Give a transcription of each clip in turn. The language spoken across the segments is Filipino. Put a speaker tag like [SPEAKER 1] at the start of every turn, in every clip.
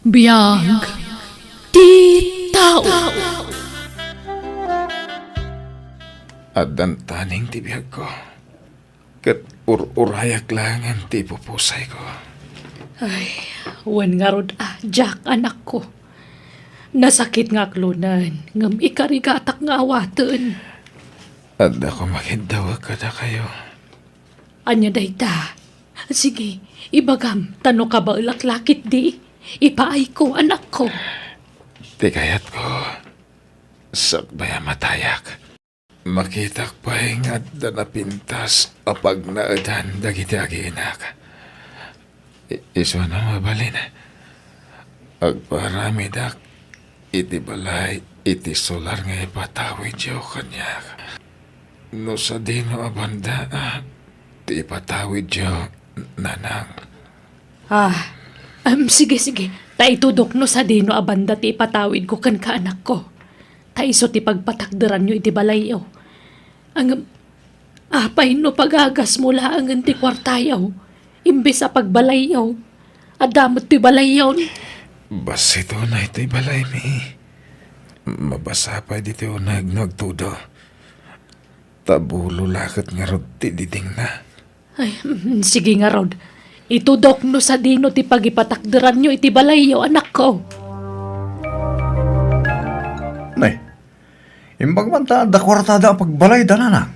[SPEAKER 1] Biyag ti tao.
[SPEAKER 2] At dantaning ti biyag ko. Kat urayak lang ang ti pupusay ko.
[SPEAKER 1] Ay, wan nga rod Jack, anak ko. Nasakit nga klunan, ngam ikarigatak nga awaten.
[SPEAKER 2] At ako makindawa ka na kayo.
[SPEAKER 1] Anya dayta. Sige, ibagam, tano ka ba ulaklakit di? Ipaay ko, anak ko.
[SPEAKER 2] Ti kayat ko. Sakbaya matayak. Makitak pa nga da napintas apag naadan dagiti agiinak. Iso na mabalin. Agparami dak iti balay iti solar nga ipatawid yo kanyak. No sa dino abanda ti ipatawid yo nanang.
[SPEAKER 1] Sige. Ta itudok no sa dino abanda ti ipatawid ko kan kaanak ko. Ta iso ti pagpatakderan nyo iti balayaw. Ang apay no pagagas mula ang ti kwartayaw. Imbes sa pagbalayaw. Adamot ti balayaw ni.
[SPEAKER 2] Basito na ito'y balay mi. Mabasa pa dito nagtudo. Tabulo lakot nga rod ti diding na.
[SPEAKER 1] Ay, sige nga Rod. Itudok no sa dino ti pagipatakderan nyo iti balayaw, anak ko.
[SPEAKER 3] Nay, imbag man ta da kwartada pagbalay da na.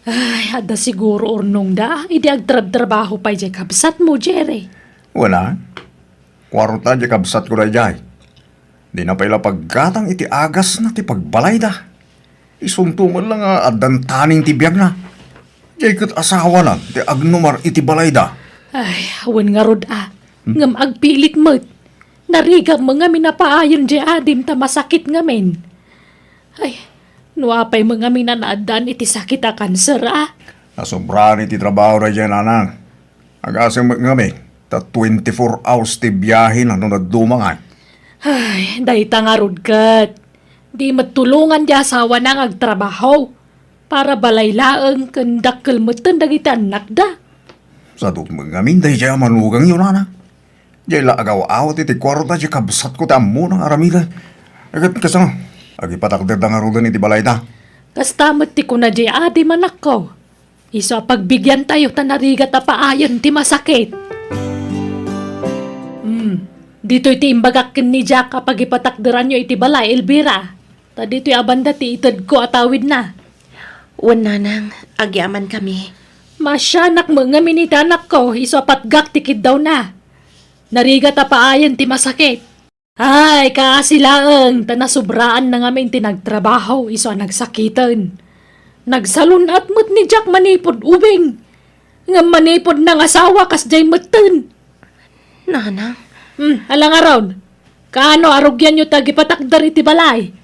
[SPEAKER 1] Ay, ada siguro urnong da. Idi agtrab-trabaho pa jay kabsat mo, Jerry.
[SPEAKER 3] Wala. Kwarta di kabsat ko na jay. Di na paila paggatang iti agas na ti pagbalay da. Isuntungan lang adan taning ti biyag na. Jay kat asawa na ti agnumar iti balay da.
[SPEAKER 1] Ay, awan nga Rod Ngam agpilit mo't. Narigam mga minapaayon jay adim ta masakit ngamin. Ay, nuapay mga minanaadan iti sakit a kanser
[SPEAKER 3] Nasobrahan iti trabaho na dyan, anang. Agasang magngami, ta 24 hours ti biyahe na nung nagdumangan.
[SPEAKER 1] Ay, dahita nga Rod kat. Di matulungan di asawa nang agtrabaho. Para balaylaang kandakkel meten dagiti anak da.
[SPEAKER 3] Sa magngami, dahi dyan manugang yun, anang. Dyan laagaw-awat iti kwarta dyan kabsat ko tamo ng aramila. Agat kasang, agipatakder da nga rodan iti balay da.
[SPEAKER 1] Kastamot ti ko na di adi manak ko. Iso pagbigyan tayo tanarigat a paayon ti masakit. Dito iti imbagakin ni Jack kapag ipatakderan nyo iti balay, Elvira. Ta dito abanda ti itad ko atawid na.
[SPEAKER 4] Nanang, agyaman kami.
[SPEAKER 1] Masyanak mga minita anak ko, iso patgak tikid daw na. Narigat a paayon ti masakit. Ay, kaasilaang, tanasubraan na ngamin tinagtrabaho, iso nagsakitan. Nagsalunat mo't ni Jack manipod ubing. Nga manipod ng asawa kas jay meten.
[SPEAKER 4] Nanang,
[SPEAKER 1] Alang araw, kaano arugyan nyo tagipatakdar iti balay?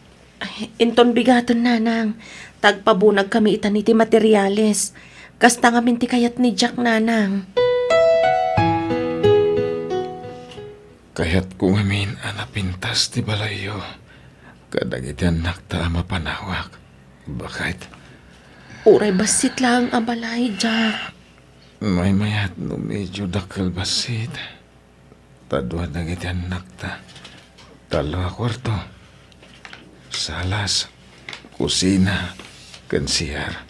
[SPEAKER 4] inton bigaton nanang. Tagpabunag kami itan iti materyales. Kasta ngamin ti kayat ni Jack nanang.
[SPEAKER 2] Kaya't kung amin anapintas ti balayo. Kadagiti anak ta mapanawak. Bakit?
[SPEAKER 4] Uray basit lang ang balay, Jack.
[SPEAKER 2] May mayat no medyo dakal basit. Tadwa dagiti anak ta. Dalawa kwarto. Salas. Kusina. Kansiyar.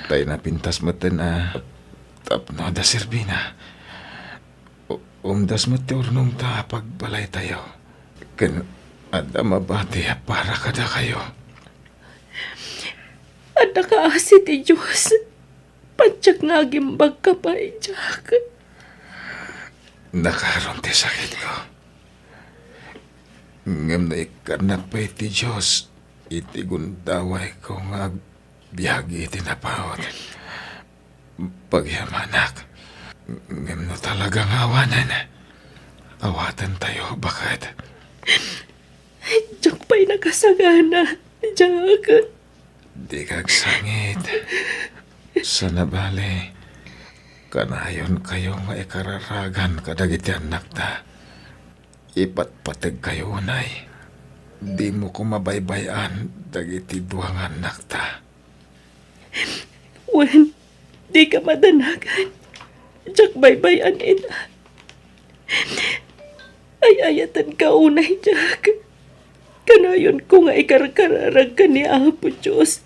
[SPEAKER 2] Tayo na pintas mo tapno da serbina. Umdas mo ti urnong ta pagbalay tayo. Kan ada mabati para kada kayo.
[SPEAKER 4] Ada ka asit ti Diyos. Padyak nga gimbag ka pa, Jack.
[SPEAKER 2] Nakaroon ti sakit ko. Ngam na ikanak pa iti Diyos. Iti gundaway ko nga biyagi iti napawat. Pagyamanak. Ngam no talagang awanan. Awatan tayo, bakit?
[SPEAKER 4] Jack pa'y nakasagana, Jack.
[SPEAKER 2] Di kagsangit. Sa nabali. Kanayon kayo nga ikararagan kadagiti anak ta. Ipatpatag kayo, unay. Di mo ko mabaybayan dagiti duwang anak ta.
[SPEAKER 4] Wen, di ka madanagan. Jack baybayan ina. Ay ayatan ka unay, Jack. Kanayon ko nga ikarkararag ka ni Apo Diyos.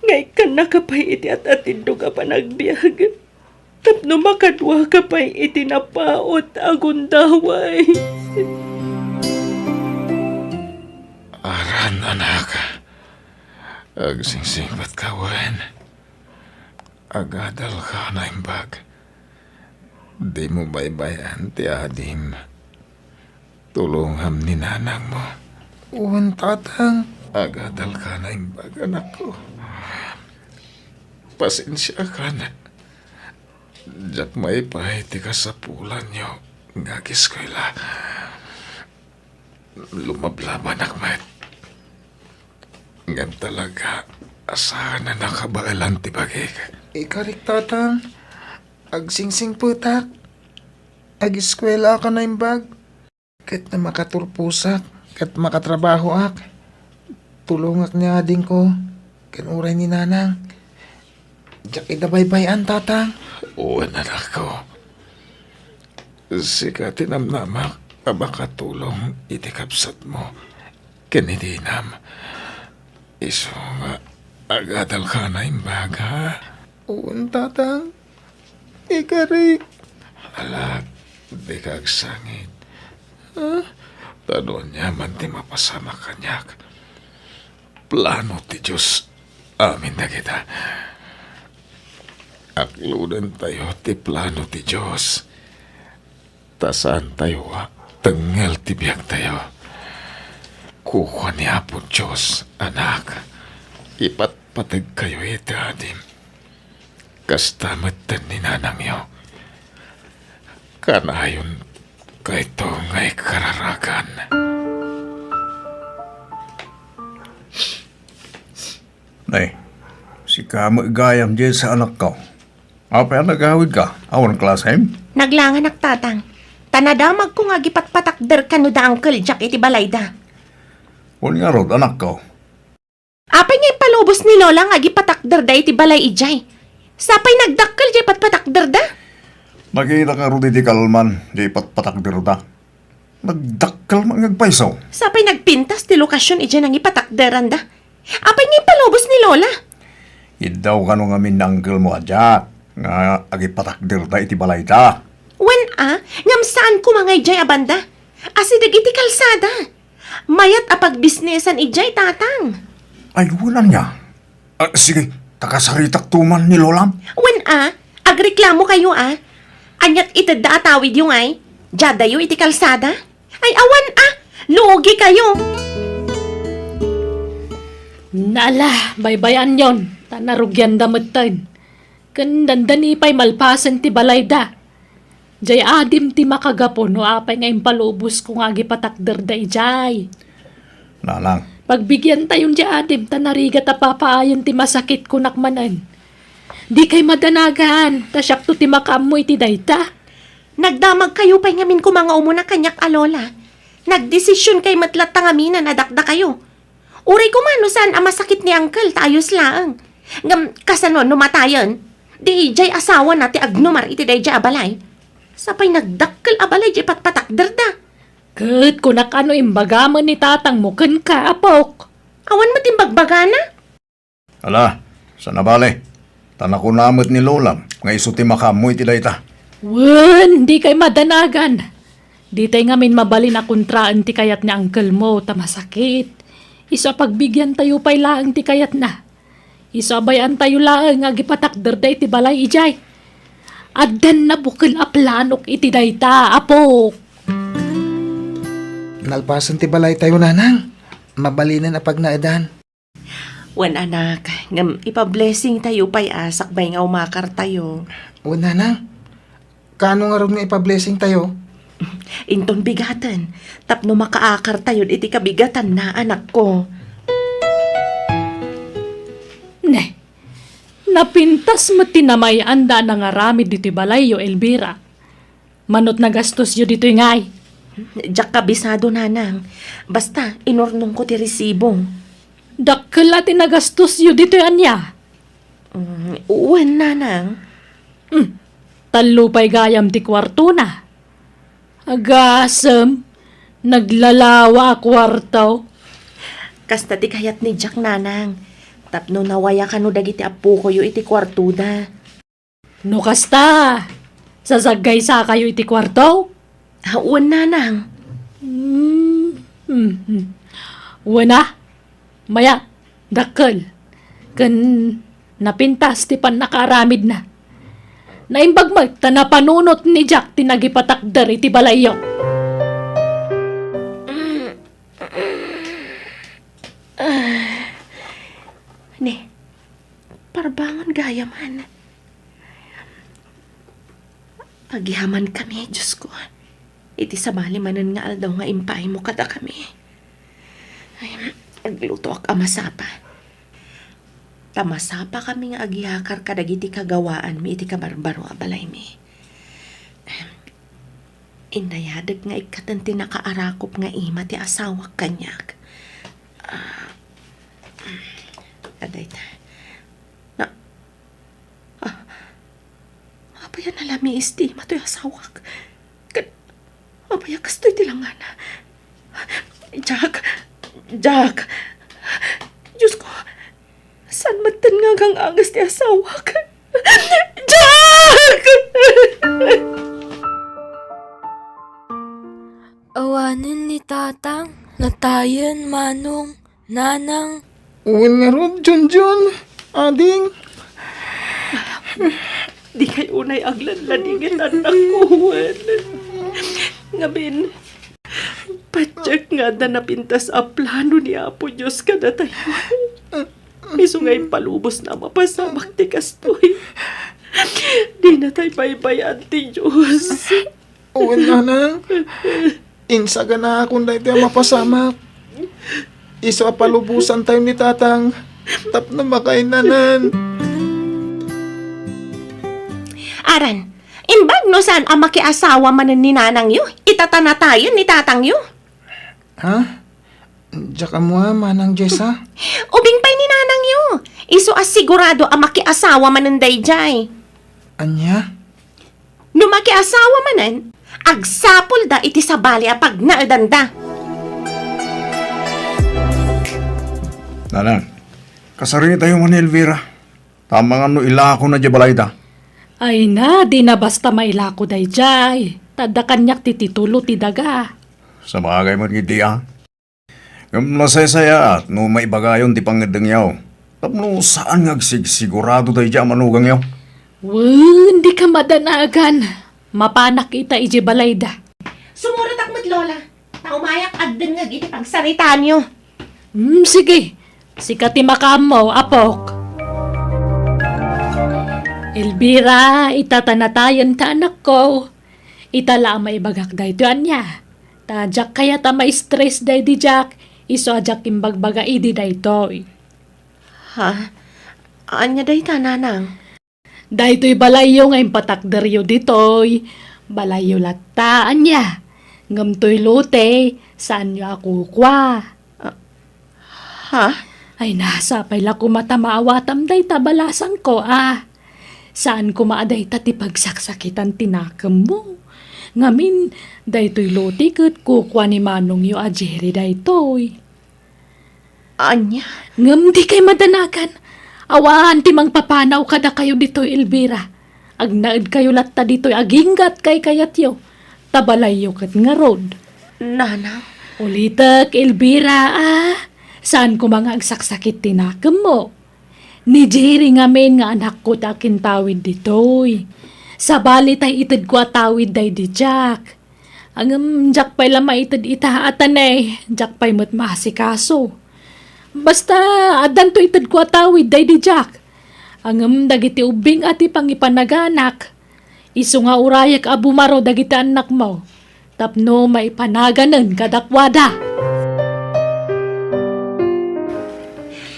[SPEAKER 4] Ngay ka nakapay iti at atindo ka pa nagbiag. Tapno makadwa ka pa'y itinapaot agundaway.
[SPEAKER 2] Aran, anak. Agsingsingbat ka, wen. Agadal ka na imbag. Di mo baybayan ti adim. Tulungham ni nanang mo. Uwan, tatang. Agadal ka na imbag, anak ko. Pasensya ka na. Diyak may pahiti ka sa pulan nyo. Ngagis ko ila. Lumablaban akmet. Ngam talaga, asahan na nakabailan ti bagay ka.
[SPEAKER 5] Ikarik tatang, agsingsing putak, agiskwela ka na imbag, kat na makaturpusak, kat makatrabaho ak, tulungak niya din ko, kanuray ni nanang, diyak idabaybayan tatang.
[SPEAKER 2] Oo, anak ko. Sika tinamnamak, abakatulong itikapsat mo. Kinidinam. Iso nga, agadal ka na imbag, ha?
[SPEAKER 5] Uwan tatang, ikarik.
[SPEAKER 2] Alag, di ka agsangit. Tanong niya man ti mapasama kanyak. Plano ti Diyos, amin na kita. Akludan tayo ti plano ti Diyos. Tasan tayo tengel ti biyag tayo. Kukuha ni Apo Diyos, anak. Ipatpatag kayo iti adim. Kastamat ni nanang yo. Kanayon kay to ngay kararagan.
[SPEAKER 3] Nay, si kamo igayam dyan sa anak ko. Apa yan nagawid ka? Awan klasem?
[SPEAKER 4] Naglangan ak tatang. Tanadamag ko nga gipatpatakder ka no da Uncle Jack iti balayda.
[SPEAKER 3] Huwag nga rod, anak ko.
[SPEAKER 4] Apay nga ipalubos ni Lola nga gipatakder da iti balay ijay. Sapay nagdakkel jay patpatakder da.
[SPEAKER 3] Nakita ka rod iti kalman, di patpatakdir da. Nagdakkal mangagpaisaw.
[SPEAKER 4] Sapay nagpintas ti lokasyon ijay nang ipatakderan da. Apay nga ipalubos ni Lola.
[SPEAKER 3] Idaw ka nung amin nanggil mo adya. Nga agipatakdir da iti balay da.
[SPEAKER 4] Wen ngam saan ko mga ijay abanda? Asidig iti kalsada. Mayat apag bisnesan ijay tatang.
[SPEAKER 3] Ay, wala niya. Sige, takasaritak tuman ni Lolam.
[SPEAKER 4] Wen agreklamo kayo Anyat itad da atawid yung ay. Jadayo iti kalsada. Ay awan lugi kayo.
[SPEAKER 1] Nala, baybayan yon. Tanarugyan damutan. Kandandan ipay malpasan ti balayda. Jay adim ti makagapon no apay nga impalubos kung agi patakder da ijay.
[SPEAKER 3] Nanang,
[SPEAKER 1] Pagbigyan tayon di adim, tanariga tapapaayon ti masakit kunakmanan. Di kay madanagan, tasyak to ti makamoy ti dayta.
[SPEAKER 4] Nagdamag kayo pa'y ngamin ko mga umuna kanyak alola. Nagdesisyon kay matlat tangamin na nadakda kayo. Uray ko man, no saan ang masakit ni Uncle, tayos laang. Ngam, kasano, numatayon. Di ijay asawa na ti agnumar iti dayjay abalay. Sapay nagdakkel abalay jay patpatakder da.
[SPEAKER 1] Kat kunak ano imbagaman ni tatang mo kan ka, apok.
[SPEAKER 4] Awan mo timbagbagana?
[SPEAKER 3] ala, sa nabale. Tanakunamot ni Lolam, nga isuti makamoy ti dayta.
[SPEAKER 1] Wen, di kay madanagan. Di tay ngamin mabalin na kontraan ti kayat ni uncle mo, tamasakit. Isa pagbigyan tayo pa'y laang ti kayat na. Isa bayan tayo laang nga gipatakder da iti balay ijay. Addan na bukal a planok iti dayta, apok.
[SPEAKER 5] Nalpasan ti balay tayo nanang, mabalinan na pag naadan.
[SPEAKER 4] Wan anak, ngam ipa-blessing tayo pa'y sakbay nga umakar tayo.
[SPEAKER 5] Uwan nanang, kano nga rin nga ipa-blessing tayo?
[SPEAKER 4] Inton bigatan, tapno makaakar tayo iti kabigatan na anak ko.
[SPEAKER 1] Ne, napintas mo tinamay anda na nga rami dito balay yo, Elvira. Manot na gastos yo dito ngay.
[SPEAKER 4] Diyak kabisado nanang, basta inurnong ko ti resibo.
[SPEAKER 1] Dakkel at nagastos yo dito anya.
[SPEAKER 4] Uwan nanang.
[SPEAKER 1] Talupay gayam ti kwarto na. Agasem, Naglalawa kwarto.
[SPEAKER 4] Kasta ti kayat ni Jack nanang. Tapno nawaya ka no dagiti apo ko yu iti kwartuda.
[SPEAKER 1] No kasta, sasagay sa kayo iti kwarto?
[SPEAKER 4] Hauan nanang.
[SPEAKER 1] Wana, maya, dakkel. Kan napintas ti pan nakaramid na. Naimbagmag ta napanunot ni Jack tinagipatakder iti balayo.
[SPEAKER 4] Ne, parbangon gayaman. Pagyaman kami, Diyos ko. Iti sabali manan nga aldaw nga impay mo kada kami. Ay, agluto ak amasapa. Tamasapa kami nga agyakar kadagiti kagawaan mi iti kabarbaro a balay mi. Inayadag nga ikatanti nakaarakop nga ima ti asawa kanyak. Aday ta. Apaya nalami istima to'y asawak. Apaya kasto'y tilangana. Jack. Diyos ko, saan matan nga kang angas ti asawak? Jack!
[SPEAKER 6] Awanin ni tatang, natayan manong, nanang.
[SPEAKER 5] Uwin nga ron, Junjun. Ading.
[SPEAKER 4] Di kay unay aglanladingin anak ko, Juan. Ngabin, patyak nga da napintas a plano ni Apo Diyos kada tayo. Iso nga'y palubos na mapasamak ti kastoy. Di na tayo baybayan ti Diyos.
[SPEAKER 5] Uwin nga nang. Insaga na akong dahil tayo mapasamak. Iso palubusan tayo ni tatang. Tap na makainanan.
[SPEAKER 4] Aran, imbag no saan ang makiasawa manan ni nanang yu? Itatanatayan ni tatang yu?
[SPEAKER 5] Ha? Diyak mo manang Jessa?
[SPEAKER 4] Ubing pa'y ni nanang yu. Iso asigurado ang makiasawa manan dayjay.
[SPEAKER 5] Anya?
[SPEAKER 4] No makiasawa manan, agsapol da iti sabali a pag naadanda.
[SPEAKER 3] Nanang, kasarin tayo man ni Elvira. Tama nga no ilako na di balay da.
[SPEAKER 1] Ay na, di na basta mailako day jay. Tada kanyak ti titulo ti daga.
[SPEAKER 3] Sa bagay man giti ah. Ngam nasaya at no maibagayon ti pangadang yaw. Tapno saan nga sigurado tayo di manugang yaw.
[SPEAKER 1] Hindi ka madanagan. Mapanak ita iji balayda.
[SPEAKER 4] Sumurat akmat, Lola. Taumayak agdan nga iti pagsaritaan nyo.
[SPEAKER 1] Sige. Sikati makamo, apok. Elvira, itatanatayan ta anak ko. Itala ang maibagak dahi doan niya. Tajak kaya ta ma-stress dahi di Jack. Iso ajak imbagbaga idi dahi toy.
[SPEAKER 4] Ha? Anya dahi ta, nanang?
[SPEAKER 1] Dahi to'y balayo nga impatakderyo ditoy. Balayo lataan niya. Ngam to'y lote, saan niyo ako kwa?
[SPEAKER 4] Ha?
[SPEAKER 1] Ay nasa pala ko matamaawatam dahi tabalasan ko Saan ko maaday tati pagsaksakitan tinakam mo? Ngamin, daytoy loti kat kukwa ni Manong yu a Jerry daytoy.
[SPEAKER 4] Anya?
[SPEAKER 1] Ngam di kay madanagan. Awaan ti mang papanaw kada kayo ditoy Elvira. Agnaad kayo latta ditoy aginggat kay kayat yo. Tabalay yo kat nga road.
[SPEAKER 4] Nanang?
[SPEAKER 1] Ulitak Elvira Saan ko mga agsaksakit tinakam mo? Ni Jerry nga men nga anak ko takin tawid ditoy. Sa bali tay itid ko atawid day di Jack. Ang Jack pa'y lama itid itahaatan Jack pa'y mat masikaso. Basta adan to itid ko atawid day di Jack. Ang dagiti ubing ati pangipanaganak. Isu nga urayak abumaro dagiti anak mo. Tapno may panaganan kadakwada.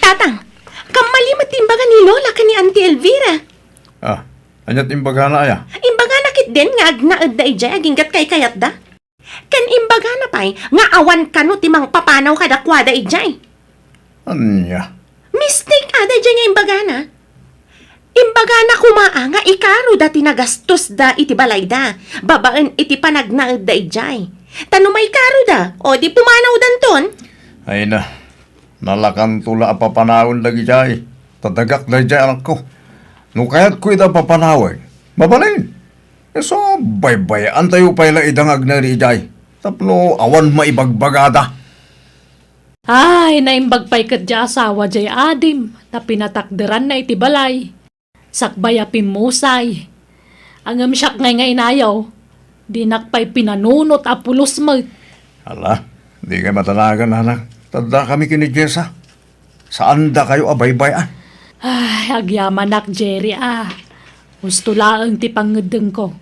[SPEAKER 4] Tatang, kamali matimbaga ni Lola ka ni Auntie Elvira.
[SPEAKER 3] Anyat imbaga na aya.
[SPEAKER 4] Imbaga nakit din nga agnaad da ijay aginggat kay kayat da. Kan imbaga na pa'y nga awan kano timang papanaw kadakwada ijay.
[SPEAKER 3] Anya?
[SPEAKER 4] Mistake ada ijay nga imbaga na. Imbaga na kumaa nga ikaro dati nagastos da iti balay da. Babaan iti panagnaad da ijay. Tano may karo da, o di pumanaw danton.
[SPEAKER 3] Ay na, nalakan tula papanahon lagi jay. Tadagak na jay anak ko. No kaya't ko ita papanawin, mabalin. So, baybayan tayo pala idangag na ri jay. Tapno, awan maibagbagada.
[SPEAKER 1] Ay, naimbag pa'y kadya asawa jay adim, na pinatakderan na iti balay. Sakbaya pimusay. Ang amsyak ngay nga inayaw, di nakpay pinanunot apulos mo.
[SPEAKER 3] Ala, di kayo matanagan, anak. Tanda kami kini Jessa. Saan da kayo abaybayan?
[SPEAKER 1] Ay, agyaman nak Jerry Gusto laang ti pangedeng ko.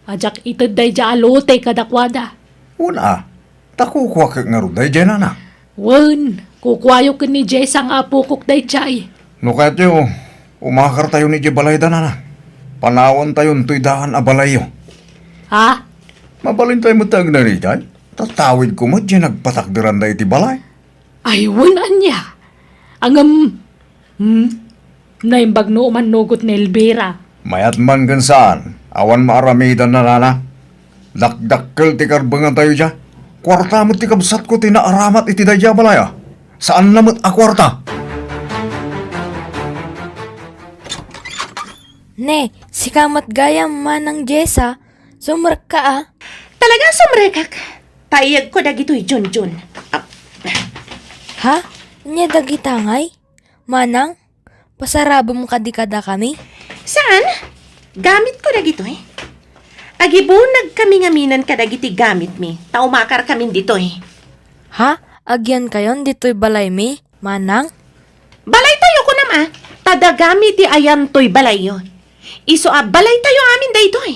[SPEAKER 1] Ajak itad day ja alote kadakwada.
[SPEAKER 3] Una, takukuha ka nga ruday dyan, anak.
[SPEAKER 1] Wen, kukwayo ka ni Jess ang apukok day chay.
[SPEAKER 3] No kaya't yo, umakar tayo ni Jibalayda, anak. Panawan tayo nto'y dahan abalayo.
[SPEAKER 1] Ha?
[SPEAKER 3] Mabalin tayo matag na rin dyan. Tatawid ko mo dyan nagpatakdiran na iti balay.
[SPEAKER 1] Ay, wen anya. Naimbag no man nugot ni Elvira.
[SPEAKER 3] Mayat man gansaan, awan maaramidan na nana. Dakdakkel ti karbangan tayo dyan. Kwarta mo ti kabsat ko tinaaramat iti daya balaya. Saan namat a kwarta?
[SPEAKER 6] Ne, si kamat gayam manang Jessa, sumrek ka
[SPEAKER 4] Talagang sumrekak. Payag ko dagito'y Junjun.
[SPEAKER 6] Ha? Nya dagitangay? Manang? Pasarabo mo kadikada kami?
[SPEAKER 4] Saan? Gamit ko dagito'y. Agibunag kami ngaminan ka dagiti gamit mi. Taumakar kami dito'y.
[SPEAKER 6] Ha? Agyan kayon dito'y balay mi? Manang?
[SPEAKER 4] Balay tayo ko nama. Tadagami ti ayan to'y balay yo. Iso balay tayo amin daytoy.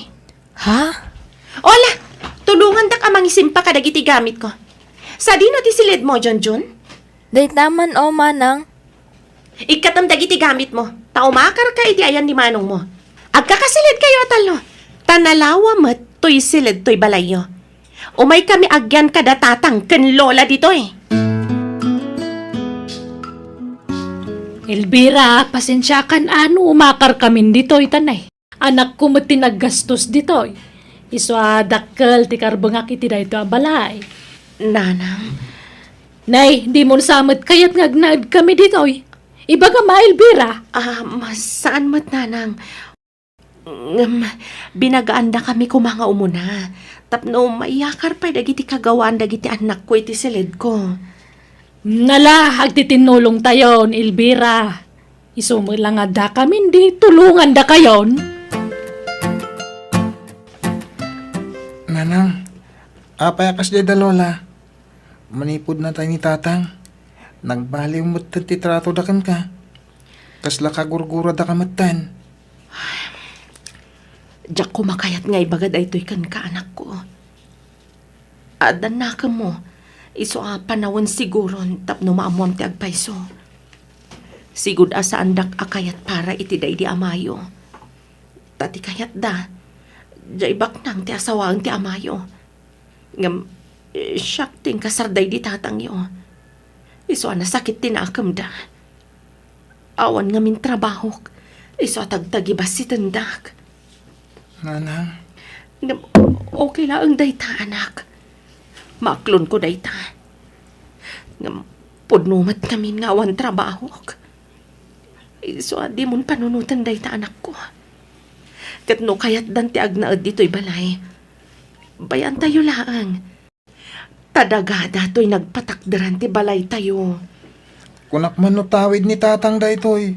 [SPEAKER 6] Ha?
[SPEAKER 4] Ola, tulungan dak amang isimpa ka dagiti gamit ko. Sa dino ti silid mo, Junjun?
[SPEAKER 6] Day taman o manang?
[SPEAKER 4] Ikatam dagiti gamit mo. Taumakar ka iti ayan ni manong mo. Agkakasilid kayo talo. Tanalawa met to'y silid to'y balay yo. Umay kami agyan kada tatang ken lola ditoy.
[SPEAKER 1] Elvira, pasensya kan umakar kami dito'y tanay. Anak ko mo tinaggastos dito'y. Iso dakkel ti karbangak iti dayto a balay.
[SPEAKER 4] Nanang,
[SPEAKER 1] Nay, di mo nasamad kayat ngagnaad kami dito'y. Ibaga ma, Elvira.
[SPEAKER 4] saan mo't nanang? Binagaanda kami ko mga umuna. Tapno maiyakar pa dagiti kagawaan dagiti anak ko iti silid ko.
[SPEAKER 1] Nala, agtitinulong tayon, Elvira. Isumo lang da kami, di tulungan da kayon.
[SPEAKER 5] Nanang, apayakas di da lola. Manipod na tayo ni tatang. Nagbaliw mo't ti trato da kan ka. Kasla kagurgura da kamatan.
[SPEAKER 4] Diyak ko makayat nga ibagad ay to'y kan ka anak ko. Adan na ka mo. Iso panawon siguro tapno maamuam ti agpaiso. Sigud asa andak akayat para iti day di amayo. Tati kayat da. Jay baknang ti asawang ti amayo. Ngam, siyak ting kasarday di tatang yo. Iso sakit tinakam da. Awan nga min trabaho. Iso tagtagibas si tendak.
[SPEAKER 5] Nanang,
[SPEAKER 4] Ngam, okay lang ang dayta anak. Maklon ko dayta. Ngam, pudnumat kami nga awan trabaho. So, di mon panunutan dayta anak ko. Kat no kayat danti agnaad dito'y balay. Bayan tayo laang. Tadagada to'y nagpatakdaran ti balay tayo.
[SPEAKER 5] kunak man no tawid ni tatang da ito'y.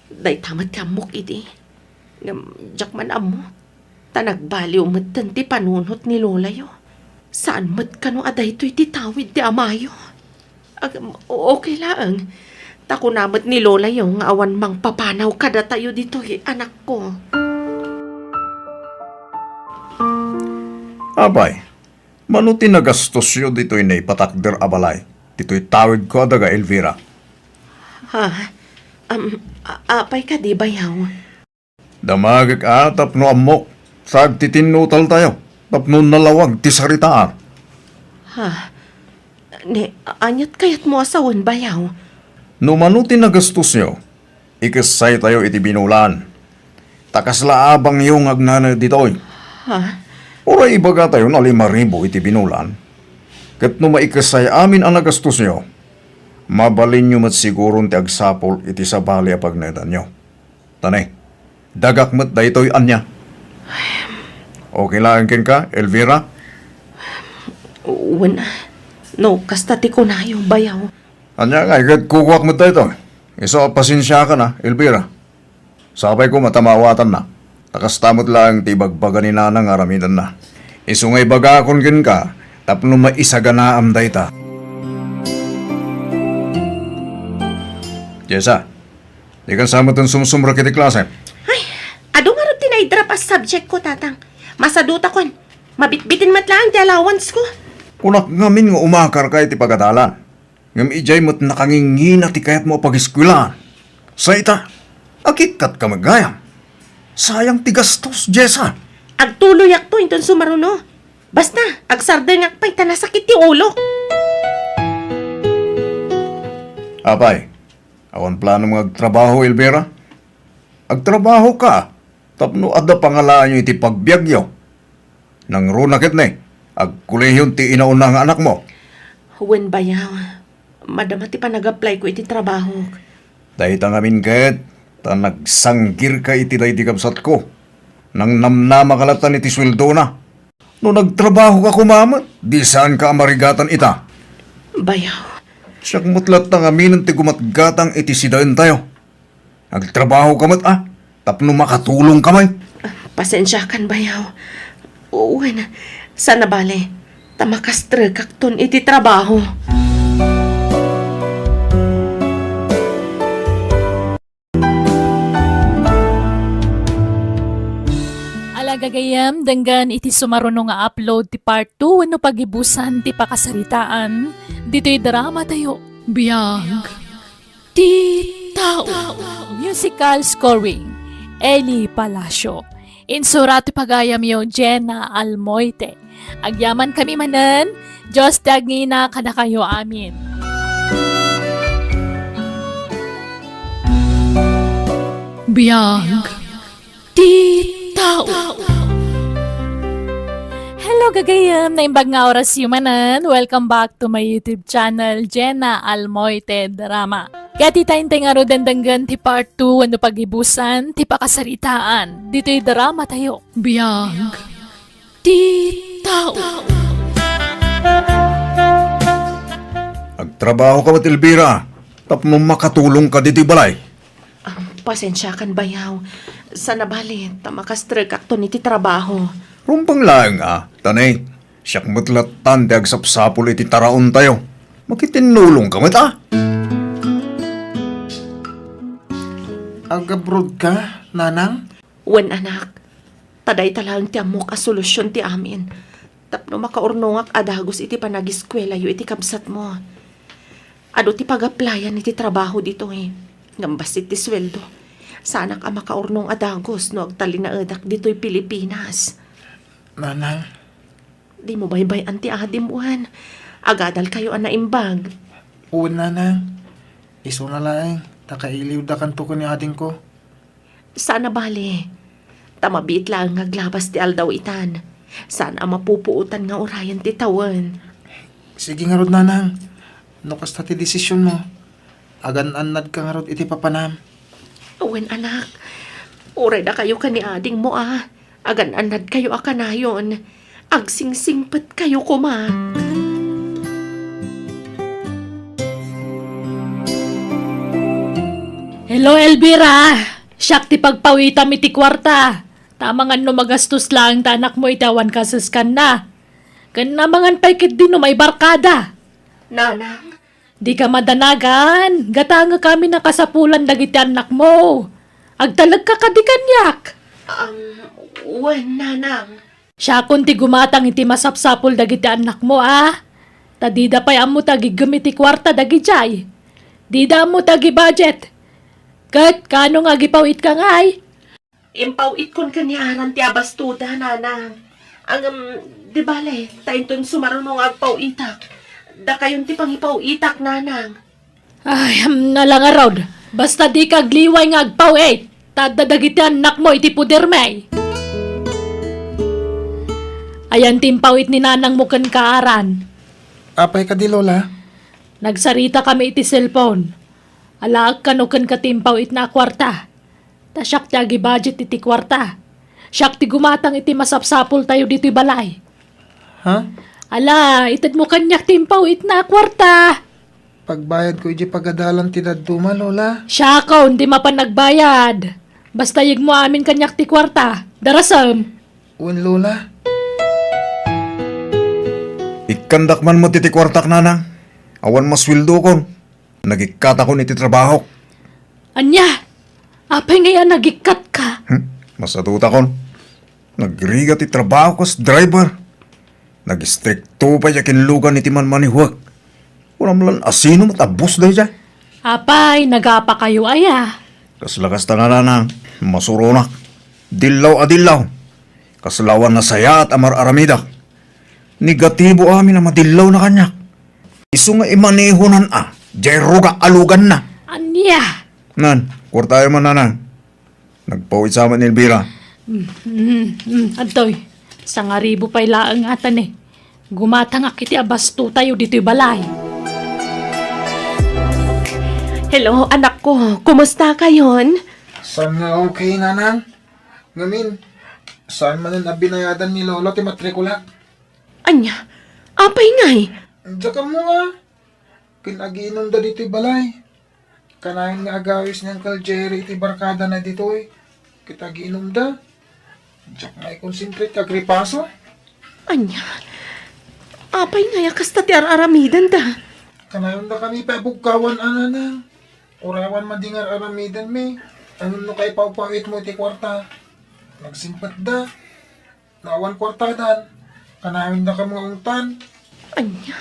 [SPEAKER 4] Day tamat kamok iti. Ngam, jak man amo. Tanagbaliw mat ti panunot ni lola yo. Saan mat kano aday to'y titawid ti amayo? Okay lang. Tako namat ni lola yo nga awan mang papanaw kada tayo dito'y anak ko.
[SPEAKER 3] Abay, manuti nagastos yun dito'y naipatakder abalay. Dito'y tawid ko daga Elvira.
[SPEAKER 4] Ha? Apay ka di bayaw?
[SPEAKER 3] Damagag tapno amok. Sag titinutal tayo. Tapno nalawag ti saritaan.
[SPEAKER 4] Ha? Anyat kayat mo asawan bayaw?
[SPEAKER 3] No manuti nagastos nyo, ikasay tayo iti binulan. Takasla abang yung agnana dito'y.
[SPEAKER 4] Ha?
[SPEAKER 3] Oray ibaga tayo na 5,000 iti binulan. Kat no maikasay amin ang nagastos nyo, mabalin nyo mat siguro ti agsapol iti sabali a pagnedan nyo. Tanay, dagak mat da ito'y anya. Okay lang kin ka, Elvira?
[SPEAKER 4] Uwan, no, kasta ti ko na yung bayaw.
[SPEAKER 3] Anya nga, ikat kukuwak mo tayo ito. Iso, pasensya ka na, Elvira. Sabay ko matamawatan na. Takastamot lang ti bagbaga ni nanang aramidan na. Iso nga'y baga akon kin ka, tapno maisaganaam da ita. Jessa, di kan sama itong sumsumra kiti klase.
[SPEAKER 4] Ay, ado nga rin tinaidrap as subject ko, tatang. Masaduta kon. Mabitbitin mat lang ti allowance ko.
[SPEAKER 3] Unak ngamin nga umakar ka iti pagadalan. Ngam ijay mo't nakangingina ti kayat mo pag-eskwelahan. Sa ita, akikat ka magayam. Sayang ti gastos, Jessa.
[SPEAKER 4] Agtuloy ak to inton sumaruno. Basta, agsarder ngak pa'y tanasakit ti ulo.
[SPEAKER 3] Apay, awan plano mo agtrabaho, Elvira? Agtrabaho ka. Tapno adda pangalaan nyo iti pagbiagyo. Nang runakit ni, agkulehyon ti inauna nga anak mo.
[SPEAKER 4] Huwen bayaw. Madama ti pa nag-apply ko iti trabaho.
[SPEAKER 3] Dahil tangamin ket, ta nagsanggir ka iti day di kapsat ko. Nang namnama kalatan iti sweldo na. No nagtrabaho ka kumamat, di saan ka amarigatan ita.
[SPEAKER 4] Bayaw.
[SPEAKER 3] Siyak mutlat tangamin ti gumatgatang iti sidain tayo. Nagtrabaho ka mat tapno makatulong kamay.
[SPEAKER 4] Pasensya kan bayaw. Uwen, sana bale. Tamakastre kakton iti trabaho.
[SPEAKER 1] Alagagayam, danggan iti sumaruno nga upload ti part 2 no pagibusan ti pakasaritaan. Dito'y drama tayo. Biyag. Ti tao. Musical scoring. Eli Palacio. Insurat ti pagayam yo Jenna Almoite. Agyaman kami manan. Diyos tagina kada kayo amin. Biyag. Ti tao. Hello gagayam, naimbag nga oras yumanan. Welcome back to my YouTube channel, Jenna Almoite Drama. Kaya titayntay nga ro dandanggan ti part 2 ano pagibusan, ti pakasaritaan. Dito'y drama tayo. Biyag. Ti tao.
[SPEAKER 3] Agtrabaho ka mat, Elvira. Tapno makatulong ka diti balay.
[SPEAKER 4] Pasensya kan bayaw. Sana bale, tamakastre kakton iti trabaho.
[SPEAKER 3] Rumpang lang tanay. Siyak mutlatan ti agsapsapol iti taraon tayo. Makitinulong ka mat
[SPEAKER 5] Ag-abroad ka, nanang?
[SPEAKER 4] Wen anak, taday talang ti amo kasolusyon ti amin. Tapno makaurnongak adagos iti panagiskwela yu iti kabsat mo. Ado ti pag-applyan iti trabaho dito Ngambas iti sweldo. Sana ka makaurnong adagos no agtalinaedak dito'y Pilipinas.
[SPEAKER 5] Nanang,
[SPEAKER 4] Di mo baybay anti adim uhan. Agadal kayo anaimbag.
[SPEAKER 5] uwan nanang. Iso na lang, takailiw da kanto ko ni ading ko.
[SPEAKER 4] Sana bale. Tamabit lang ngaglabas ti aldaw itan. Sana mapupuutan nga orayan ti tawan.
[SPEAKER 5] Sige nga rod nanang, no kasta ti desisyon mo. Agan-anad ka nga rod iti papanam.
[SPEAKER 4] Uwen anak, uray na kayo ka ni ading mo Agan-anad kayo akanayon. Agsingsingpet kayo kuma.
[SPEAKER 1] Hello Elvira. Siyak ti pagpawita mi ti kwarta. Tamangan no magastos lang ta anak mo itawan ka sa skan na. Kan namangan paikit din no may barkada.
[SPEAKER 4] Nanang,
[SPEAKER 1] Di ka madanagan. Gatanga kami nakasapulan dagiti anak mo. Agtalag ka kadikanyak.
[SPEAKER 4] uwen nanang.
[SPEAKER 1] Siya kun ti gumatang iti masapsapul dagiti anak mo Tadida pa'y amo tagi gamiti kwarta dagi jay. Dida mo tagi budget. Kat kano nga gipawit ka ngay?
[SPEAKER 4] Impawit kon kanyaran ti abastuda nanang. Di bale, tainton sumarunong agpawitak. Da kayon ti pangipawitak nanang.
[SPEAKER 1] Ay, nalangarod. Basta di ka gliway nga agpawit. Tadadagiti anak mo iti puder may. Ayan timpawit ni nanang mo kan kaaran.
[SPEAKER 5] Apay ka di, Lola?
[SPEAKER 1] Nagsarita kami iti cellphone. Alaag ka no kan katimpawit na kwarta. Ta siyak ti agi budget iti kwarta. Siyak ti gumatang iti masapsapol tayo dito balay.
[SPEAKER 5] Ha?
[SPEAKER 1] Ala, itad mo kanyak timpawit na kwarta.
[SPEAKER 5] Pagbayad ko iji pagadalan ti daduma, Lola.
[SPEAKER 1] Siya ko, hindi mapan nagbayad. Basta yig mo amin kanyak ti kwarta. Darasam.
[SPEAKER 5] Un, Lola.
[SPEAKER 3] Ikandak man mo titi kwartak nanang. Awan maswildo kon. Nagikata kon iti trabaho.
[SPEAKER 1] Anya, apay ngayon nagikat ka.
[SPEAKER 3] Masatuta kon. Nagriga ti trabaho kas driver. Nag-stricto pa yakin lugan iti man manihuwag. Walang lan asino matabos dahi dyan.
[SPEAKER 1] Apay, nagapa kayo aya.
[SPEAKER 3] Kas lakas ta nga nanang. Masuronak. Dilaw adilaw. Kaslawan na saya at amar aramida. Negatibo amin na madilaw na kanyak. Isu nga imanehonan Jero ga alugan na.
[SPEAKER 1] Anya.
[SPEAKER 3] Nan, kurtayo man nanang. Nagpawit sa amin ni Elvira.
[SPEAKER 1] Antoy, sa nga ribo pa'y laang atan eh. Gumatang akiti abasto tayo dito'y balay.
[SPEAKER 4] Hello, anak ko. Kumusta ka yon?
[SPEAKER 5] Saan nga okay, nanang? Ngamin, saan man ang binayadan ni Lolo ti matrikula?
[SPEAKER 4] Anya, apay ngay.
[SPEAKER 5] Diyan ka mo nga. Kinagiinom da dito'y balay. Kanahin nga agawis niyang Jerry iti barkada na dito'y. Kita giinom da. Diyan nga i-concentrate kag ripaso.
[SPEAKER 4] Anya, apay ngay kasta ti aramidan da.
[SPEAKER 5] Kanayon da kami pa bugkawan ananang. Urawan madingar aramidan mi. Ano no kay paupawit mo iti kwarta. Nagsimpat da. Nawan kwartadan. Kanayon da ka mga ungtan.
[SPEAKER 4] Anya.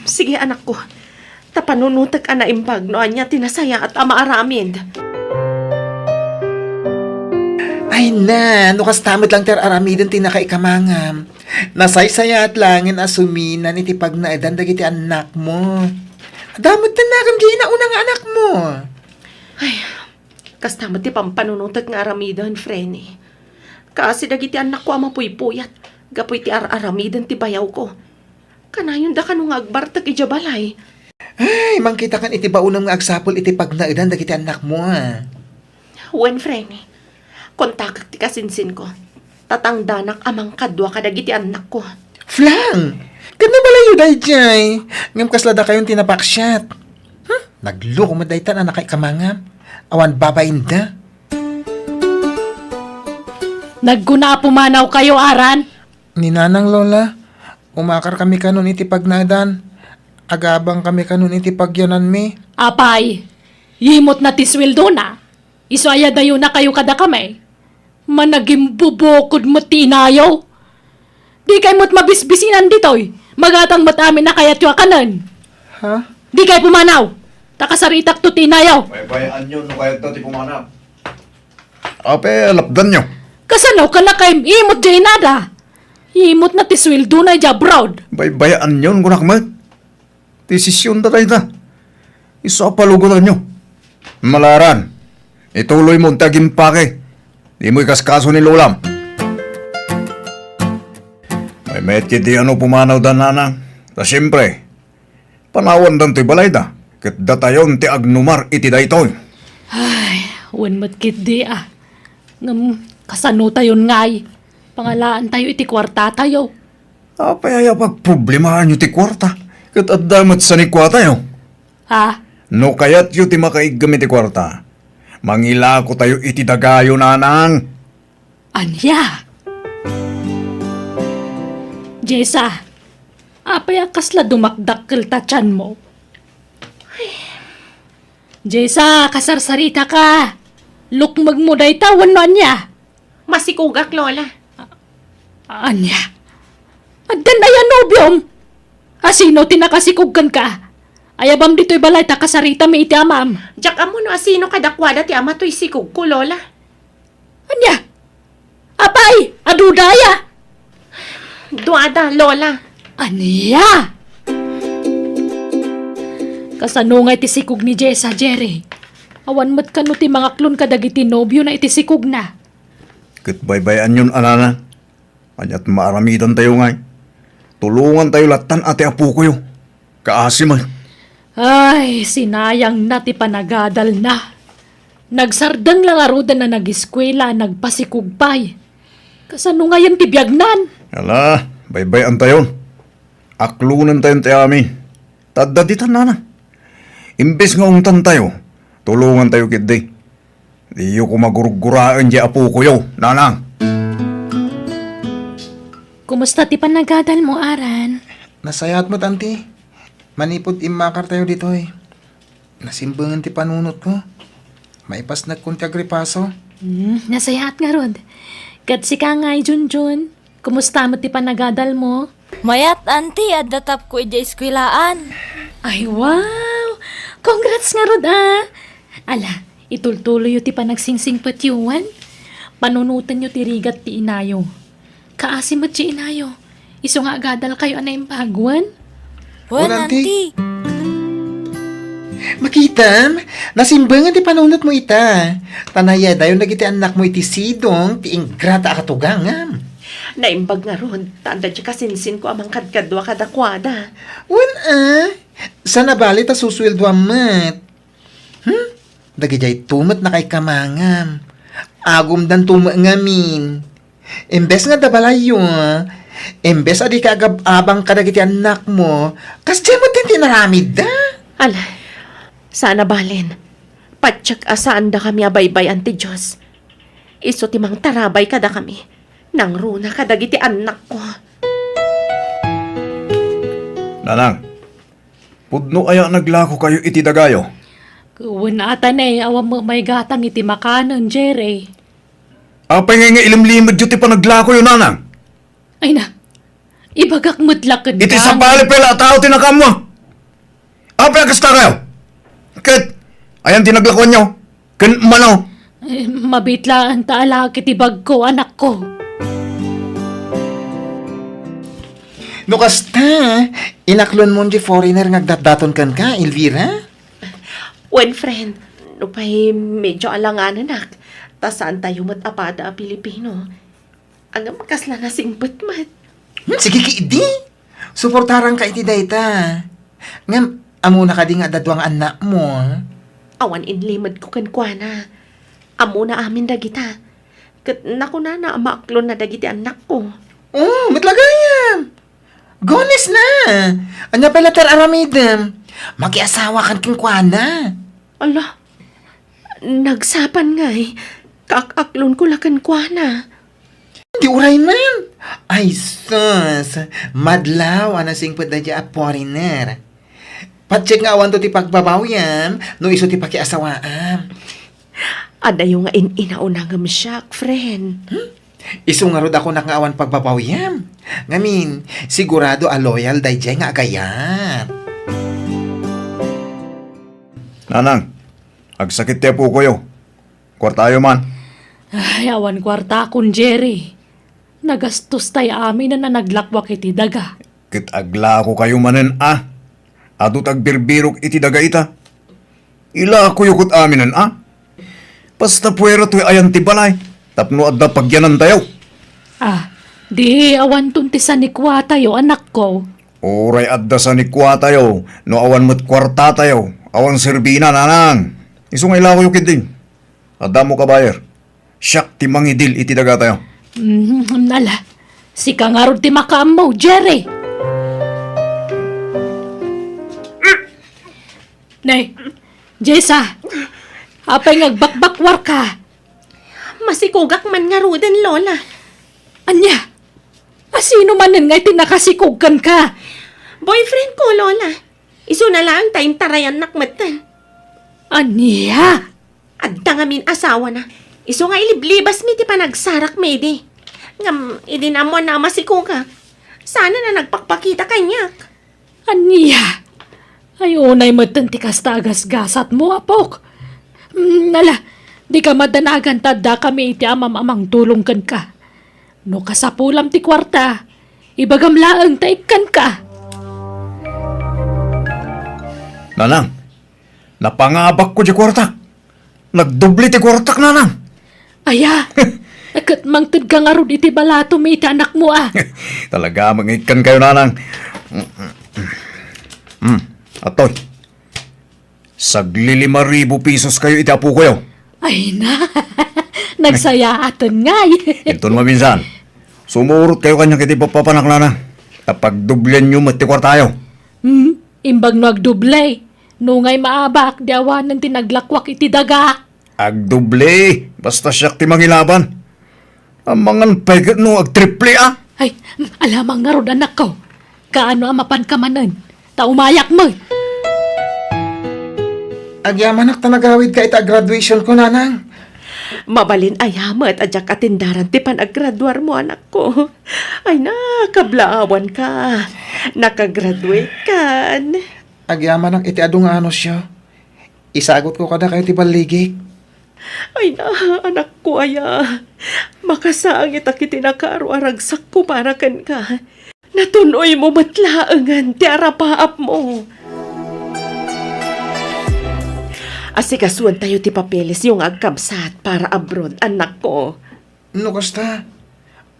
[SPEAKER 4] Sige anak ko. Tapanunutag ana imbag no anya tinasaya at ama aramid.
[SPEAKER 5] Ay na, nukas tamad lang ter aramidan tinakaikamangam. Nasaysaya at langin asuminan iti pagnaidan dagiti anak mo. Damot na nakam di na unang anak mo.
[SPEAKER 4] Kastamad ti pampanunutag nga aramidan, Frenny. Kasi dagiti anak ko amapuypuyat. Gapoy ti aramidan ti bayaw ko. Kanayon da kanong agbartag ijabalay.
[SPEAKER 5] Ay, mangkita kan iti baunang nga agsapol iti pagnaidan dagiti anak mo.
[SPEAKER 4] Wen, Frenny. Kontakak ti kasinsin ko. Tatangdanak amang kadwa kadagiti anak ko.
[SPEAKER 5] Flang! Ganda balayo day jay. Ngam kaslada kayong tinapaksyat. Nagloko mo day tan anak kay kamangam. Awan babain da.
[SPEAKER 1] Nagguna pumanaw kayo, Aran.
[SPEAKER 5] Ni nanang Lola, umakar kami kanon iti pagnadan. Agabang kami kanon iti pagyanan mi.
[SPEAKER 1] Apay, yimot na tiswildo na. Isaya dayo na kayo kada kamay. Managing bubukod mo tinayo. Di kayo mo't mabisbisinan ditoy. Magatang mo't amin na kayat yung kanan.
[SPEAKER 5] Ha?
[SPEAKER 1] Di kayo pumanaw. Takasaritak to tinayo.
[SPEAKER 3] Baybayaan nyo no kaya ito ti pumanap. Ape, lapdan nyo.
[SPEAKER 1] Kasanaw ka na kayo imot dyan nada. Imot na tiswildo na dyan abroad.
[SPEAKER 3] Baybayaan nyo ngunak mat. Desisyon da tayo da. Isa palugutan nyo. Malaran. Ituloy mo ang tagimpake. Di mo ikaskaso ni Lolam. May met kiti ano pumanaw da nanang. Ta siyempre, panawan dan to'y balay da. Kat datayon ti agnumar iti daytoy.
[SPEAKER 1] Ay, wanmat kit di Ngam, kasano tayon ngay. Pangalaan tayo iti kwarta tayo.
[SPEAKER 3] Apay pag problemahan nyo ti kwarta. Kat adamat sa ni kwa tayo.
[SPEAKER 1] Ha?
[SPEAKER 3] No kayat yu ti makaigam iti kwarta. Mangila ko tayo iti dagayo nanang.
[SPEAKER 1] Anya? Jessa, apay kasla dumakdakkel ta tiyan mo. Jessa, kasarsarita ka. Lukmag mo day tawan no anya.
[SPEAKER 4] Masikugak, Lola.
[SPEAKER 1] Anya? Addan ayan nobyom. Asino tinakasikugkan ka? Ayabam dito'y balay ta kasarita mi iti amam.
[SPEAKER 4] Diyak amo no asino kadakwada ti ama to'y sikug ko, Lola.
[SPEAKER 1] Anya? Apay, adudaya.
[SPEAKER 4] Duada, Lola.
[SPEAKER 1] Anya? Kasano nga iti sikug ni Jessa, Jerry? Awan mat kano ti mga klon kadagiti nobyo na iti sikug na.
[SPEAKER 3] Kat baybayan yun anana. Anyat maaramidan tayo ngay. Tulungan tayo latan ate apo ko yo. Kaasi man.
[SPEAKER 1] Ay, sinayang na ti panagadal na. Nagsardang lang arudan na nag-eskwela, nagpasikugpay. Kasano nga yan ti biyagnan?
[SPEAKER 3] Ala, bye-bye tayon. Aklunan tayon tayo amin. Tadaditan na na. Imbes nga ungtan tayo, tulungan tayo kiti. Diyo ko maguruguraan di apo ko yo, nanang.
[SPEAKER 1] Kumusta ti panagadal mo, Aran?
[SPEAKER 5] Nasayat mo, tanti. Manipod imakar tayo dito eh. Nasimbangan ti panunot ko. Maipas nagkunti agripaso.
[SPEAKER 1] Nasayaat nga rod. Kat si ka nga Junjun. Kumusta mo ti panagadal mo?
[SPEAKER 6] Mayat, auntie, at datap ko ija eskwilaan.
[SPEAKER 1] Ay, wow! Congrats nga rod Ala, itultuloy yu ti panagsingsing patyuan. Panunutan yu ti rigat ti inayo. Kaasim at ti inayo. Iso nga agadal kayo anay impagwan.
[SPEAKER 6] Wan,
[SPEAKER 5] auntie.
[SPEAKER 6] auntie.
[SPEAKER 5] Makitam, nasimbangan ti panunot mo ita. Tanaya dayon nagiti anak mo iti sidong ti ingrata akatugangam.
[SPEAKER 4] Naimbag nga ron, tanda di kasinsin ko amang kadkadwa kadakwada.
[SPEAKER 5] Sana bali ta susweldo amat. Dagijay tumat na kay kamangam. Agum dan ngamin. Embes nga dabalayo, embes adi ka abang kadagiti anak mo, kas di mo din tinaramid da.
[SPEAKER 4] Ala, sana balin. Patsak asaan da kami abaybay anti Diyos. Iso timang tarabay kada kami. Nang runa kadagiti anak ko.
[SPEAKER 3] Nanang, pudno aya naglako kayo iti dagayo.
[SPEAKER 1] Kuwan ata na awam mo may gatang iti makanon, Jerry.
[SPEAKER 3] Apay nga ilimlimad yu ti panaglako yo, nanang.
[SPEAKER 1] Ay na, ibagak mutlakan
[SPEAKER 3] Iti sa pali pala tao tinakam mo. Apay kasta kayo. Ket, ayan tinaglakon nyo. Ken mano.
[SPEAKER 1] Mabitla ang taala kiti bag ko, anak ko.
[SPEAKER 5] No kasta, inaklon mo di foreigner ngagdatdaton kan ka, Elvira?
[SPEAKER 4] When friend, no pa'y medyo alanganan nak. Ta saan tayo matapada a Pilipino? Ang makasla na singbat mat.
[SPEAKER 5] Sige ki, suportaran ka iti dayta. Ngam, amo na ka di nga dadwang anak mo.
[SPEAKER 4] Awan inlimad ko kankwana. Amo na amin dagita. Kat naku na maaklon na dagiti anak ko.
[SPEAKER 5] Oh, matlagayam. Gones na. Anya pala tar aramidem. Makiasawa kan kinkwana.
[SPEAKER 4] Ala, nagsapan nga eh. Kakaklon ko lakan kwa na.
[SPEAKER 5] Di uray man. Ay, sus. Madlaw, anasing padadya a foreigner. Patsik nga awan to ti pagbabawyam, no iso ti pakiasawaam.
[SPEAKER 4] Ada yung nga inaunangam siya, friend.
[SPEAKER 5] Iso nga rod ako nakaawan pagbabawyam. Ngamin, sigurado a loyal dayjay nga agayat.
[SPEAKER 3] Nanang, agsakit ti apo ko yo. Kwartayo man.
[SPEAKER 1] Ay, awan kwarta akong Jerry. Nagastos tayo amin na naglakwak iti daga.
[SPEAKER 3] Ket aglako kayo manen Adut agbirbirok iti daga ita. Ila ako yukot aminan Basta puwera to'y ayan ti balay. Tapno adda pagyanan tayo.
[SPEAKER 1] Di awan tuntisan ni kwa tayo, anak ko.
[SPEAKER 3] Oray adda sa nikwa tayo. No awan mo't kwarta tayo. Awan serbina, nanang. Iso nga ila ko yukit din. Adda mo kabayer. Siyak ti mangidil iti daga tayo.
[SPEAKER 1] Nala, si kangarod ti makaam mo, Jerry. Nay, Jessa, apay ngagbakbakwar ka.
[SPEAKER 4] Masikugak man nga ruden, Lola.
[SPEAKER 1] Anya, asino man nga tinakasikugkan ka?
[SPEAKER 4] Boyfriend ko, Lola. Iso na lang tayong tarayan nakmatan.
[SPEAKER 1] Anya?
[SPEAKER 4] Adda nga min asawa na. Iso nga iliblibas mi ti panagsarak medi. Ngam, idinamo na masikugak. Sana na nagpakpakita kanyak.
[SPEAKER 1] Anya? Ay, unay mo ti kastagas-gasat mo, apok. Nala, di ka madanagan tadda kami iti amam-amang tulungkan ka. No kasapulam ti kwarta, ibagamlaang taikan ka.
[SPEAKER 3] Nanang, napangabak ko di kwartak. Nagdubli ti kwartak, nanang.
[SPEAKER 1] Aya, Akat mangtid ka nga ron iti balato may iti anak mo ah.
[SPEAKER 3] Talaga, mangikan kayo, nanang. Atoy, sagli 5,000 pesos kayo itapo kayo.
[SPEAKER 1] Ay na, nagsayaatan nga eh.
[SPEAKER 3] Ito naman minsan. Sumurot kayo kanya kiti papapanak na. Kapag dublen nyo, matikwar tayo.
[SPEAKER 1] Imbag no agdublay. Nungay maabak, di awanan tinaglakwak iti daga.
[SPEAKER 3] Agduble, basta siyak ti mangilaban. Ang mga pegat no, agtriple ah.
[SPEAKER 1] Ay, alamang nga ron anak ko. Kaano ang mapankamanan? Taumayak mo.
[SPEAKER 5] Agyamanak ta nagawid ka ita graduation ko, nanang.
[SPEAKER 4] Mabalin ayamat adyak atindaran ti panaggraduar mo anak ko. Ay na, kablaawan ka. Nakagraduate ka.
[SPEAKER 5] Agyamanak iti adu nga ano siya. Isagot ko kada kayo ti baligik.
[SPEAKER 4] Ay na, anak ko aya. Makasaang itakiti nakaaro-aragsak ko para kan ka. Natunoy mo matlaangan ti arapaap mo. Asikasuan tayo ti papeles yung agkabsat para abroad, anak ko.
[SPEAKER 5] No kasta,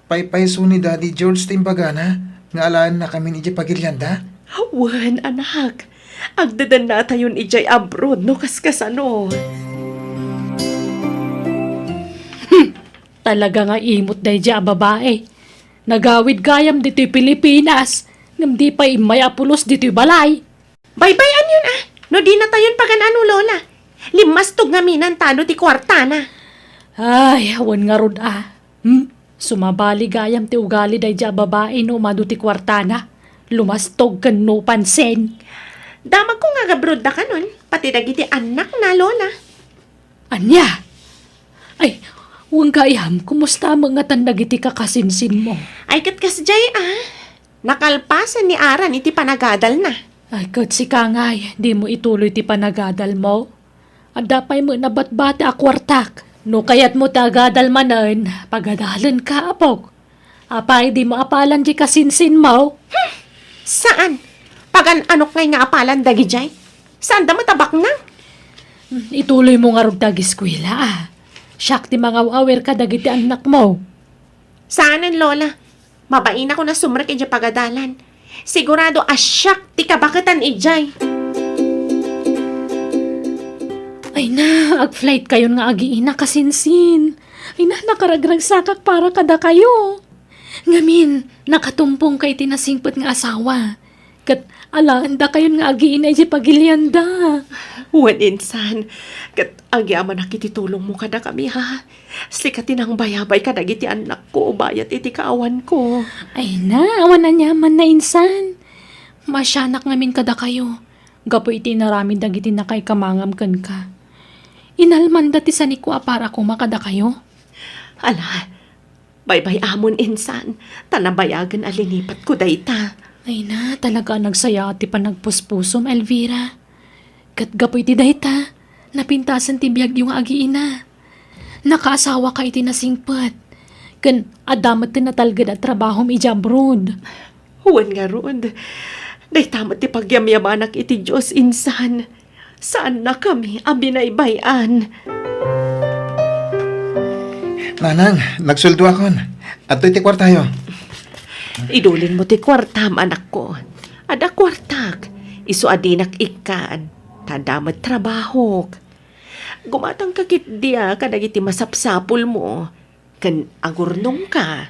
[SPEAKER 5] paypayso ni Daddy George timbagana, nga alaan na kami ni Pagilyanda.
[SPEAKER 4] Wan, anak. Agdadan na tayon ijay abroad, no kaskasano.
[SPEAKER 1] Talaga nga imot dahi dya babae. Nagawid gayam dito Pilipinas. Ngam di pa imay apulos dito balay.
[SPEAKER 4] Baybayan yun ah. No di na tayon paganano, Lola. Limastog nga minan tano ti kwarta na.
[SPEAKER 1] Ay, awan nga rod ah. Sumabali gayam ti ugali dahi dya babae no madu ti kwartana. Lumastog kan no pansen.
[SPEAKER 4] Damag ko nga gabrod na ka nun. Pati dagiti anak na, Lola.
[SPEAKER 1] Anya? Ay, huwag gayam, kumusta mga tandagiti kakasinsin mo?
[SPEAKER 4] Ay katkas jay ah. Nakalpasan ni Aran iti panagadal na.
[SPEAKER 1] Ay, kat si Kangay, di mo ituloy ti panagadal mo. At dapay mo nabatbate a kwartak. No kayat mo tagadal manan, pagadalan ka apok. Apay di mo apalan di kasinsin mo.
[SPEAKER 4] Saan? Pagan anok ngay nga apalan dagi jay? Saan da matabak na?
[SPEAKER 1] Ituloy mo nga rog dagiskwila ah. Siyak ti mga awer ka dagiti anak mo.
[SPEAKER 4] Saanan, Lola? Mabain ako na sumrek ijay pagadalan. Sigurado asyak ti kabakatan ijay.
[SPEAKER 1] Ay na, ag-flight kayon nga agiina kasinsin. Ay na, nakaragrag sakak para kada kayo. Ngamin, nakatumpong kay tinasingpot nga asawa. Kat alanda kayon nga agiina ijay pagilyanda.
[SPEAKER 4] Wan insan, kat agyaman nakititulong mo kada kami ha. Sikatin ang bayabay ka dagiti anak ko, bayat iti kaawan ko.
[SPEAKER 1] Ay na, awan na nyaman na insan. Masyanak ngamin kada kayo. Gapo iti narami dagiti na kay kamangam kan ka. Inalman dati sa niko para ko makada kayo.
[SPEAKER 4] Ala, baybay amon insan, tanabayagan alinipat ko dayta.
[SPEAKER 1] Ay na, talaga nagsaya ti panagpuspusom, Elvira. Kat gapo iti dayta, napintasan ti biyag yung agiina. Nakaasawa ka iti nasingpat. Kan adamat ti natalgad at trabaho mi jabrod.
[SPEAKER 4] Huwan nga roon, daytamat ti pagyamyamanak iti Diyos insan. Saan na kami abinaybayan?
[SPEAKER 5] Nanang, nagsuldo akon. At iti kwartayo.
[SPEAKER 4] Idulin mo ti kwartam, anak ko. Ada kwartak, iso adinak ikan, tadamat trabaho. Gumatang kakit diya kadagiti masapsapul mo. Kan agurnong ka.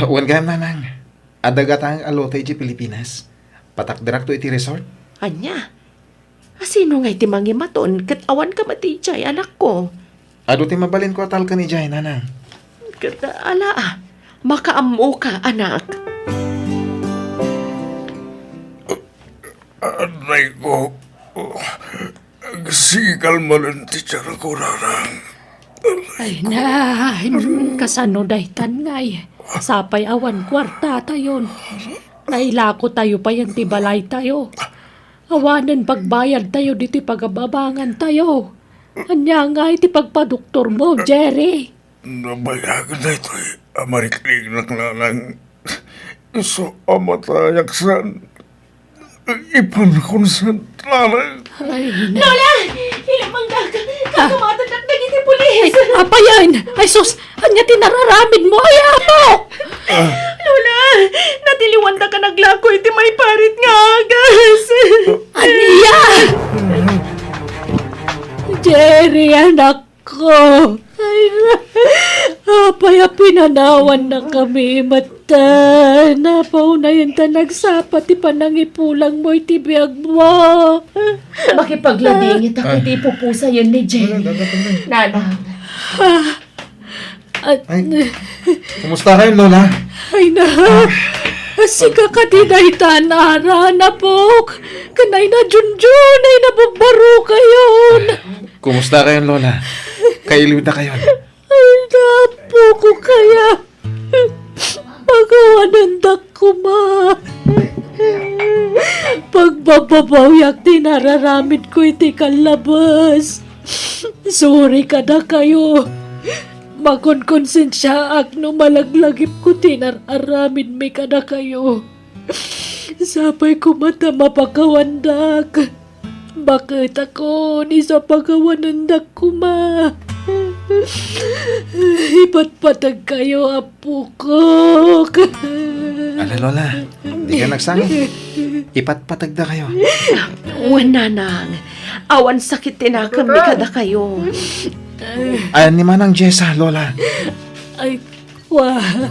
[SPEAKER 5] Wan gayam, nanang. Adagatang alote iti Pilipinas. Patakdirak to iti resort.
[SPEAKER 4] Anya, asino nga iti mangimaton kat awan ka matijay, anak ko.
[SPEAKER 5] Ado ti mabalin ko atal ka ni Jay, nanang.
[SPEAKER 4] Kat ala, makaamo ka, anak.
[SPEAKER 3] Aray ko, sigal mo ng teacher ko, nanang.
[SPEAKER 1] Ay na, kasano daytan ngay. Sapay awan kwarta tayon. Nailako tayo pa yung tibalay tayo. Awanan pagbayad tayo dito pagababangan tayo. Anya nga iti pagpadoktor mo, Jerry.
[SPEAKER 3] Nabayagan na ito amarikling na nanang. So, amatayaksan. Ipankonsan, nanang.
[SPEAKER 1] Ay na.
[SPEAKER 4] Lola! Ilamang gagawatan na naging puli! Bilis!
[SPEAKER 1] Apa yan? Ay sus, anya tinararamid mo, ay apo!
[SPEAKER 4] Lola, natiliwan na ka naglakoy ti may parit nga agas.
[SPEAKER 1] Aniya! Jerry, anak ko! Ay, apay, pinanawan na kami, mata. Napaw na yun ta nagsapat, ti panangipulang mo, iti biyag mo.
[SPEAKER 4] Makipagladingit ako ti pupusa yun ni Jenny. Nanang.
[SPEAKER 1] At,
[SPEAKER 5] Kumusta kayo, Lola?
[SPEAKER 1] ay na, siga ka dinay tanara na po. Kanay na junjun, ay nababaro kayon.
[SPEAKER 2] Kumusta kayo, Lola? Kailiw na kayo.
[SPEAKER 1] Ay napo ko kaya. Magawanandak ko ma. Pagbababawiak tinararamid ko iti kalabas. Sorry ka na kayo. Makonkonsensya ak no malaglagip ko tinararamid mi ka na kayo. Sapay ko mata mapakawandak. Bakit ako ni sa pagawanandak ko ma? Ipatpatag kayo, apo ko.
[SPEAKER 2] Ala, Lola, di ka nagsangi. Ipatpatag na kayo.
[SPEAKER 4] Uwan, nanang. Awan sakit tinakam ni kada kayo.
[SPEAKER 2] Ayan ni Manang Jessa, Lola.
[SPEAKER 1] Ay, wah.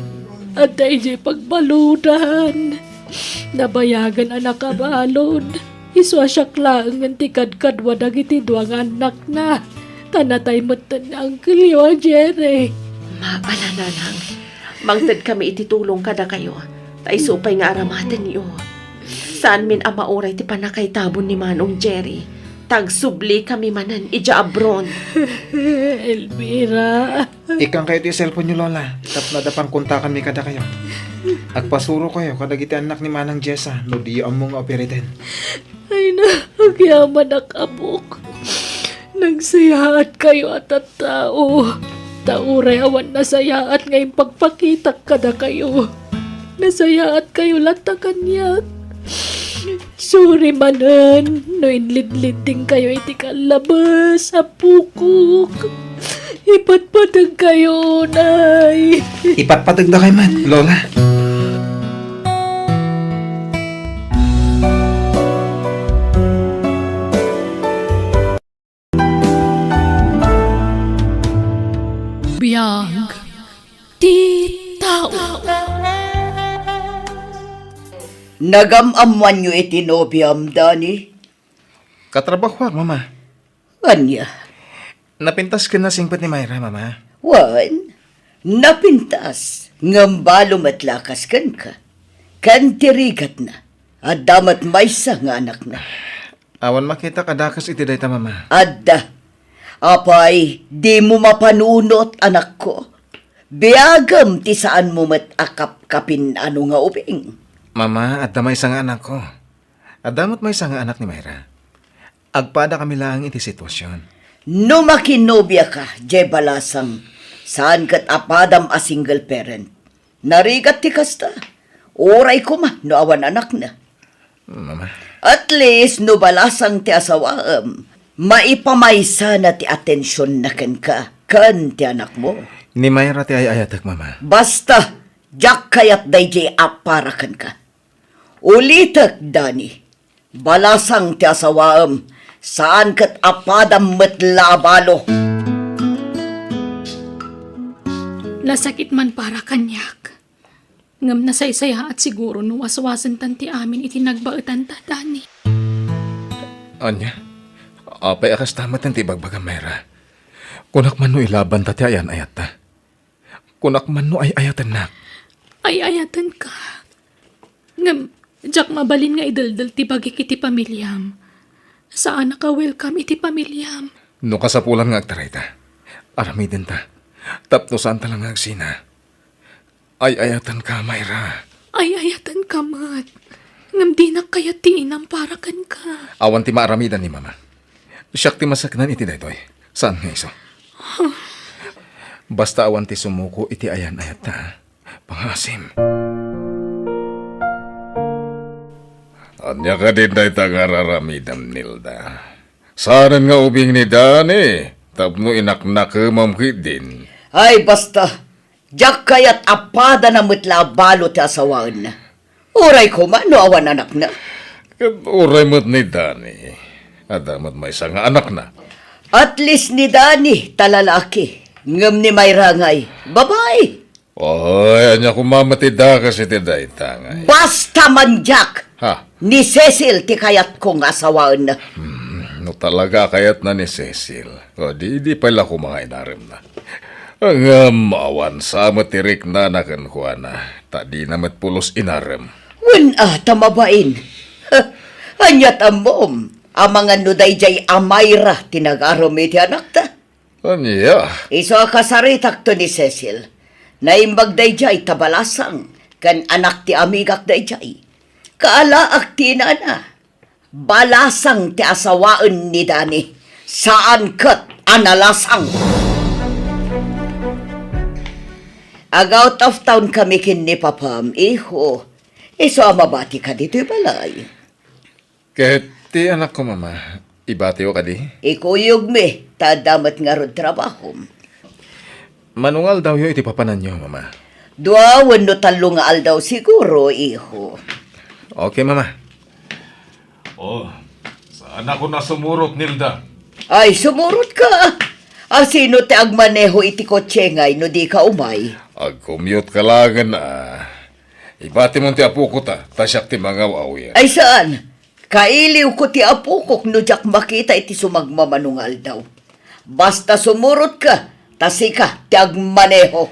[SPEAKER 1] At ay pagbaludan. Nabayagan anak kabalon. Iswasyak lang ang tikad-kad wadag iti duwang anak na. Tanatay mo ang kiliwa, Jerry.
[SPEAKER 4] Maala, nanang. Mangtad kami ititulong kada kayo. Tay supay nga aramatan niyo. Saan min ama oray ti panakay tabon ni Manong Jerry. Tagsubli kami manan ija abron.
[SPEAKER 1] Elvira.
[SPEAKER 2] Ikang kayo ti cellphone niyo, Lola. Tap na dapang kontakan mi kada kayo. Agpasuro kayo kadagiti anak ni Manang Jessa no di among operaten.
[SPEAKER 1] Ay na, agyaman akabok. Nagsayaat kayo at tao. Tauray awan nasayaat ngayong pagpakita kada kayo. Nasayaat kayo lata kanyak. Sorry manan, no inlid-lid din kayo iti kalabas, apukok. Ipatpatag kayo, nay.
[SPEAKER 2] Ipatpatag na kayo man, Lola.
[SPEAKER 1] Biyag, ti tao.
[SPEAKER 7] Nagamamuan nyo itinobiam, Dani?
[SPEAKER 2] Katrabaho, Mama.
[SPEAKER 7] Anya?
[SPEAKER 2] Napintas ka na singpat ni Myra, Mama.
[SPEAKER 7] Wan? Napintas. Ngambalo matlakas kan ka. Kan tirigat na. At damat may nga anak na.
[SPEAKER 2] Awan makita kadakas iti dayta, Mama.
[SPEAKER 7] Adda. Apay, di mo mapanunot, anak ko. Biagam ti saan mo matakap-kapin ano nga ubing.
[SPEAKER 2] Mama, at may isang anak ko. At damot may isang anak ni Myra. Agpada kami lang iti sitwasyon.
[SPEAKER 7] No makinobya ka, Jay Balasang, saan kat apadam a single parent. Narigat ti kasta. Oray ko ma, no awan anak na.
[SPEAKER 2] Mama,
[SPEAKER 7] At least, no balasang ti asawaam, maipamaysa na ti atensyon na ken ka, kan ti anak mo.
[SPEAKER 2] ni Myra ti ayayatak, Mama.
[SPEAKER 7] Basta, jak kayat dayjay aparakan ka. Ulitak, Dani, balasang ti asawaam, saan kat apadam matlabalo.
[SPEAKER 1] Nasakit man para kanyak. Ngam na saysaya at siguro no waswasan tanti amin itinagbaetan ta, Dani.
[SPEAKER 2] Anya, apay akas tamat ang tibagbaga, Myra. Kunak man no ilaban ta ti ayan ayat ta. Kunak man no ay ayatan na.
[SPEAKER 1] Ay ayatan ka. Ngam, jak mabalin nga idaldal ti bagik iti pamilyam. Saan naka-welcome iti pamilyam?
[SPEAKER 2] No kasapulan nga agtaray ta. Aramidin ta. Tapno saan talang agsina. Ay ayatan ka, Myra.
[SPEAKER 1] Ay ayatan ka, Mat. Ngam di na kaya tiinam para kan ka.
[SPEAKER 2] Awan ti maaramidan ni Mama. Siyak ti masaknan iti daytoy. Saan nga iso? Basta awan ti sumuko iti ayan ayat ta. Pangasim. Anya ka din day tagararamidan, Nilda. Saan nga ubing ni Dani? Tapno inaknak mamkit din.
[SPEAKER 7] Ay, basta. Diyak kaya't apada na mutla balot ti asawaan na. Uray ko man, no awan anak na.
[SPEAKER 2] Kat uray mo't ni Dani. Adamat may isang anak na.
[SPEAKER 7] At least ni Dani, talalaki. Ngam ni may rangay, babae.
[SPEAKER 2] Oy, anya kumamatida kasi ti daytangay.
[SPEAKER 7] Basta man, Jack.
[SPEAKER 2] Ha?
[SPEAKER 7] Ni Cecil ti kayat kong asawaan na.
[SPEAKER 2] No talaga kayat na ni Cecil. O di pala ko mga inarim na. Ang awan sa matirik na nakan kuha na. Tadi namat pulos inarim.
[SPEAKER 7] Tamabain. Anyat amom. Ang mga nuday jay amayra tinag-arami ti anak ta.
[SPEAKER 2] Anya?
[SPEAKER 7] Iso kasaritak to ni Cecil. Naimbag day jay tabalasang. Kan anak ti amigak day jay. Kaalaak ti na. Balasang ti asawaan ni Dani. Saan kat analasang? Out of town kami kin ni Papam, iho. Iso amabati ka dito'y balay.
[SPEAKER 2] Kahit ti anak ko mama, ibati o ka di?
[SPEAKER 7] Ikuyog mi, tadamat nga rod trabaho.
[SPEAKER 2] Manungal daw yun iti papanan nyo mama.
[SPEAKER 7] Duawan no talo nga aldaw siguro, iho.
[SPEAKER 2] Okay mama. Oh, saan ako na sumurot, Nilda?
[SPEAKER 7] Ay, sumurot ka. Sino ti agmaneho iti kotse ngay no di ka umay?
[SPEAKER 2] Ag-commute ka lagan ibati mo ti apo ko tasyak ti mga wawiyan.
[SPEAKER 7] Ay saan? Kailiw ko ti apukok no jak makita iti sumagmamanungal daw. Basta sumurot ka, tasika ti agmaneho.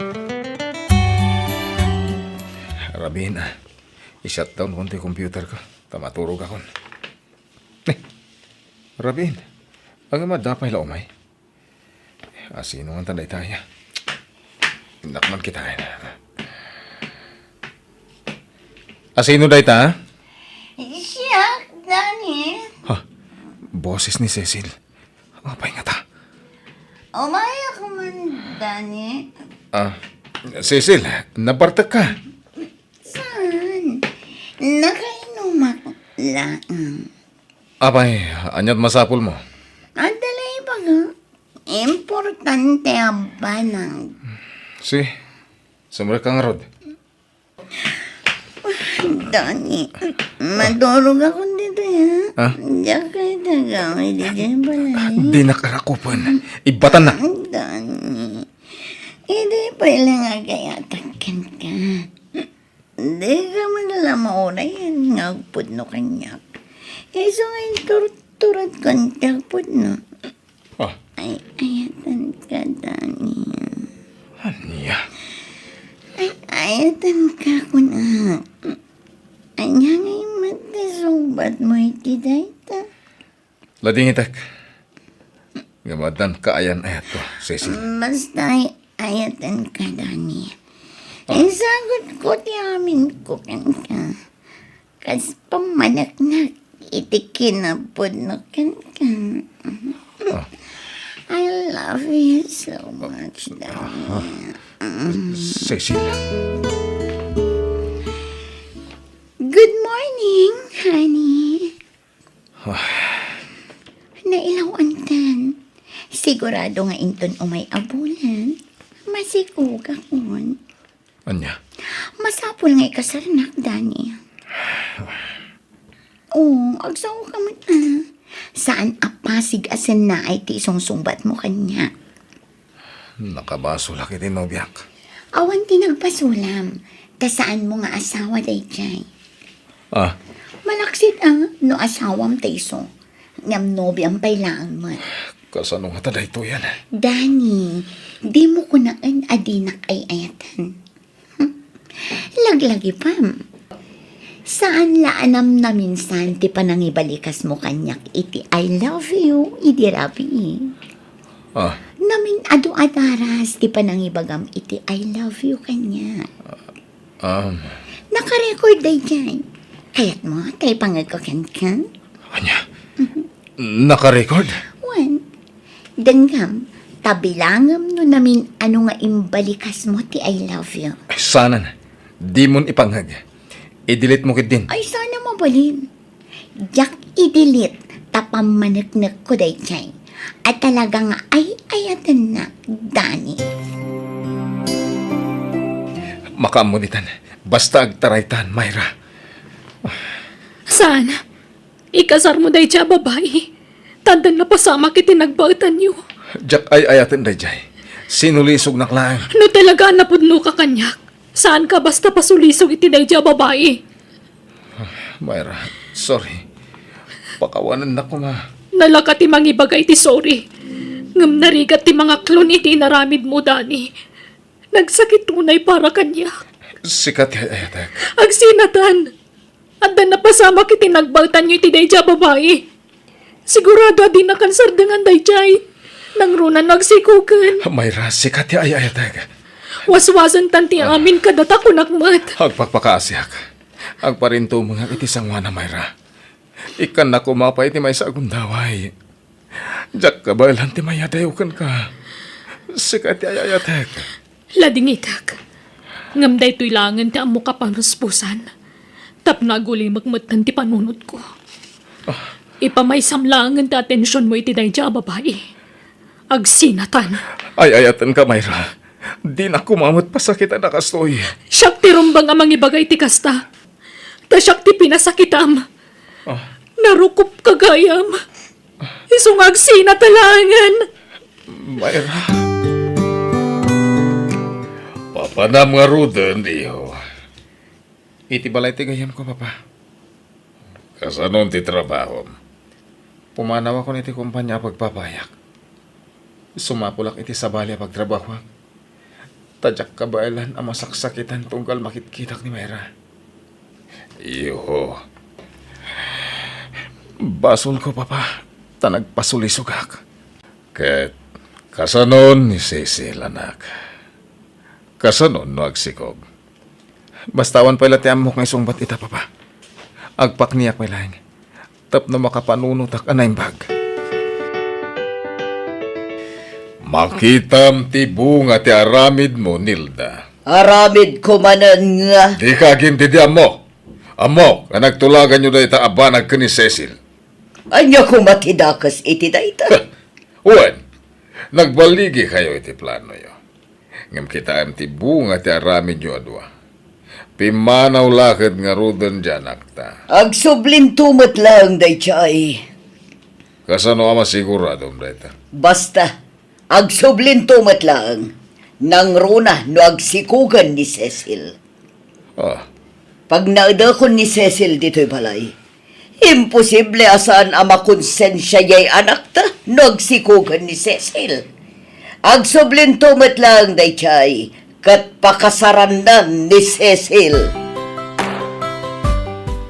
[SPEAKER 2] Rabin, i-shutdown ko ti computer ko. Tamaturog ako. Rabin, ang madapay la umay. Sino ang tanday tayo? Nakman kita. Sino day ta?
[SPEAKER 8] Siya, Dani.
[SPEAKER 2] Ha? Boses ni Cecil. Apay nga ta.
[SPEAKER 8] Umaya ka man, Dani.
[SPEAKER 2] Cecil, nabartag ka.
[SPEAKER 8] Saan? Nakainom ako lang.
[SPEAKER 2] Apay, anyat masapul mo.
[SPEAKER 8] Adalay ba nga? Importante ang banang.
[SPEAKER 2] Si, sumra kang rod.
[SPEAKER 8] Dani, madurog ako dito,
[SPEAKER 2] Ha?
[SPEAKER 8] Diyan kayo tagang, hindi dyan balay.
[SPEAKER 2] Di nakarakupan. Ibatan na.
[SPEAKER 8] Dani, hindi pa ilang agayatakan ka. Hindi ka madala maunay yan, ngagpud no kanyak. Iso ngayon turturat kanyak pud no.
[SPEAKER 2] Ah,
[SPEAKER 8] Ay, ayatan ka, Dani.
[SPEAKER 2] aniya.
[SPEAKER 8] Ay, ayatan ka ko na. Anya ngayon matisumbat mo iti dayta.
[SPEAKER 2] Lading itak. Gamadan kaayan ayat ko, Cecil.
[SPEAKER 8] Basta ay ayatan ka, Dani. Isagot ko ti amin ko kan ka. Kas pamanak-nak iti kinapod no kan ka. I love you so much, Dani.
[SPEAKER 2] Cecil.
[SPEAKER 8] Good morning, honey. Nailawan tan. Sigurado nga inton umay abulan. Masikuga kon.
[SPEAKER 2] Anya.
[SPEAKER 8] Masapol nga'y kasarnak, Dani. Oo, agsaw ka man. Saan apasig asin na ay ti isong sumbat mo kanya?
[SPEAKER 2] Nakabaso laki din nobyak.
[SPEAKER 8] Awan ti nagpasulam. Tasaan mo nga asawa day jay. Malaksit no asawam tayso. Ngam nobyang pailaan mo.
[SPEAKER 2] Kasano nga taday to yan?
[SPEAKER 8] Dani, di mo ko naan adinak ay ayatan. Laglagi pam. Saan laanam na minsan ti panangibalikas mo kanyak iti I love you, iti rabi. Namin adu-adaras ti panangibagam iti I love you kanya. Nakarecord day dyan. Kaya't mo, kay pangagkakan ka?
[SPEAKER 2] Anya? Naka-record?
[SPEAKER 8] Wan, danggam, tabilangam no namin ano nga imbalikas mo ti I love you.
[SPEAKER 2] Ay, sana na. Di mon ipanghag. I-delete mo kit din.
[SPEAKER 8] Ay, sana mabalin. Jak i-delete, tapamanak-nak ko day chay. At talagang ay-ayatan na, Dani.
[SPEAKER 2] Makamunitan. Basta agtaraytan, Mayra.
[SPEAKER 1] Saan? Ikasar mo day siya, babae. Tandan na pasama kiti nagbautan niyo.
[SPEAKER 2] Jak ay ayatan dayjay. Sinulisog na klaan.
[SPEAKER 1] No talaga napudno ka kanyak. Saan ka basta pasulisog iti day siya, babae?
[SPEAKER 2] Mayra, sorry. Pakawanan na ko, ma.
[SPEAKER 1] Nalaka ti mangibagay ti sorry. Ngam narigat ti mga klon iti naramid mo, Dani. Nagsakit tunay para kanya.
[SPEAKER 2] Sikat ayatek.
[SPEAKER 1] Agsinatan. Anda na pasama kiti nagbautan niyo iti dayja, babae. Sigurado adi na kansar dengan dayjay. Nang runan nagsikukan.
[SPEAKER 2] Mayra, sikat ayatek.
[SPEAKER 1] Waswasan tanti amin kadata ko nakmat.
[SPEAKER 2] Agpakpakaasyak. Agparinto mga iti sangwana, Mayra. Ikan na kumapay ti may sa agundaway. Jak kabalan ti may adayukan ka. Sikat ayatek.
[SPEAKER 1] Lading itak. Ngam day to'y langan ti amo ka panuspusan. Tap naguli magmatan ti panunod ko. Ipamay samlangan ti atensyon mo iti dayja, babae. Agsinatan.
[SPEAKER 2] Ay ayatan ka, Mayra. Di na kumamot pa sakit na kastoy.
[SPEAKER 1] Siyak ti rumbang amang ibagay ti kasta. Ta siyak ti pinasakitam. Narukup kagayam. Isong agsinatalangan.
[SPEAKER 2] Mayra. Papanam nga rudan, iyo. Iti balay ti gayam ko, papa. Kasanon ti trabaho. Pumanaw ako niti kumpanya pagpapayak. Sumapulak iti sabali pagtrabaho. Tadyak kabailan ang masaksakitan tunggal makitkitak ni Mayra. Iyo. Basol ko, papa. Tanagpasulisugak. Ket kasanon ni Cecil, anak. Kasanon no agsikog. Bastawan pala ti amok nga isungbat ita, papa. Agpak niyak may lang. Tap na makapanunutak anay bag. Makitam ti bunga ti aramid mo, Nilda.
[SPEAKER 7] Aramid ko manan nga.
[SPEAKER 2] Di ka ginti di amo. Amo, nga nagtulagan nyo na ita abanag ka ni Cecil.
[SPEAKER 7] Anya ko matidakas iti dayta.
[SPEAKER 2] Uwan, nagbaligi kayo iti plano yo. Ngam kita am ti bunga ti aramid nyo adwa. Pimanaw lakad nga rudan dyan akta.
[SPEAKER 7] Agsublin tumat lang daychay.
[SPEAKER 2] Kasano ama sigurado dayta.
[SPEAKER 7] Basta, agsublin tumat lang. Nang runa no agsikugan ni Cecil.
[SPEAKER 2] Ah,
[SPEAKER 7] Pag naadakon ni Cecil dito'y balay, imposible asaan ang makonsensya yay anak ta no agsikugan ni Cecil. Agsublin tumat lang daychay, kat pakasarandan ni Cecil.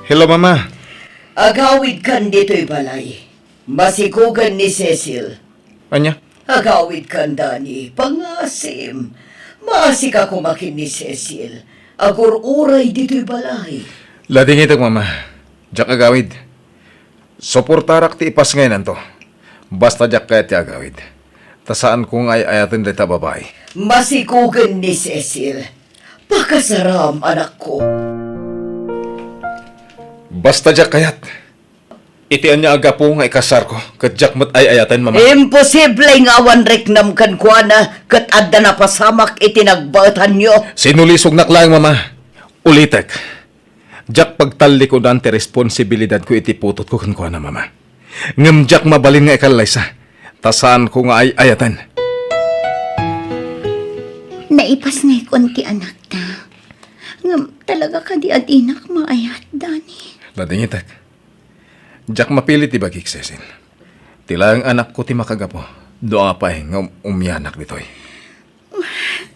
[SPEAKER 2] hello, mama.
[SPEAKER 7] Agawid kan dito'y balay, masikugan ni Cecil.
[SPEAKER 2] Anya?
[SPEAKER 7] Agawid kan Dani, pangasim. Maasik ako makin ni Cecil. Agur-uray dito'y balay.
[SPEAKER 2] Lading itag, mama. Diyak agawid. Suportarak ti ipas ngayon to. Basta diyak kaya ti agawid. Tasaan kung ay ayatin dita babae.
[SPEAKER 7] Masikugan ni Cecil. Pakasaram, anak ko.
[SPEAKER 2] Basta diyak kayat. Itian niya aga po nga ikasar ko. Kat diyak mat ay ayatin, mama.
[SPEAKER 7] Imposible nga awan reknam kan kuana kat adda na pasamak itinagbatan nyo.
[SPEAKER 2] Sinulisog na klang, mama. Ulitek. Diyak pagtali ko dante responsibilidad ko iti putot ko kan kuana, mama. Ngam diyak mabalin nga ikalaysa. Tasaan ko nga ay ayatan.
[SPEAKER 8] Naipas na konti anak ta. Ngam talaga ka di adinak maayat, Dani.
[SPEAKER 2] Lading itak. Diyak mapilit ti bagik, Cecil. Tila ang anak ko ti makagapo. Doa pa nga umyanak ditoy.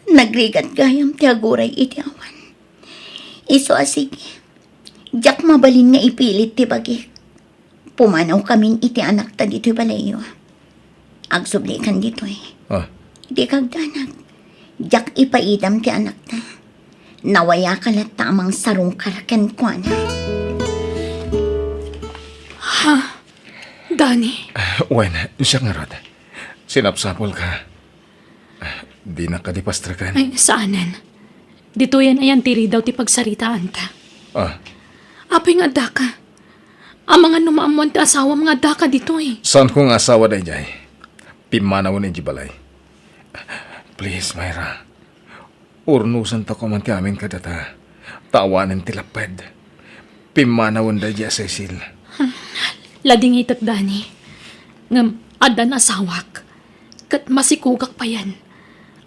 [SPEAKER 8] Nagrigat gayam ti aguray iti awan. Iso asige. Diyak mabalin nga ipilit ti bagik. Pumanaw kamin iti anak ta dito'y balayo. Agsubli kan dito'y.
[SPEAKER 2] Ah,
[SPEAKER 8] Di kagdanag. Diyak ipaidam ti anak ta. Nawaya kalat tamang sarong karaken ko na.
[SPEAKER 1] Dani,
[SPEAKER 2] wen, siya nga rod. Sinapsapol ka. Di na kadipastrakan.
[SPEAKER 1] ay saanan? Dito yan ayan tiri daw ti pagsaritaan ta.
[SPEAKER 2] Ah,
[SPEAKER 1] Apay nga daka. Ang mga numaamuan ti asawa mga daka dito eh.
[SPEAKER 2] saan kong asawa day jay? Pimanawan ni Jibalay. Please, Myra. Urnusan ta ko man ti amin kadata. Tawanan ti lapad. Pimanawan da dya, Cecil.
[SPEAKER 1] Lading itat Dani. Ngam adan asawak. Kat masikugak pa yan.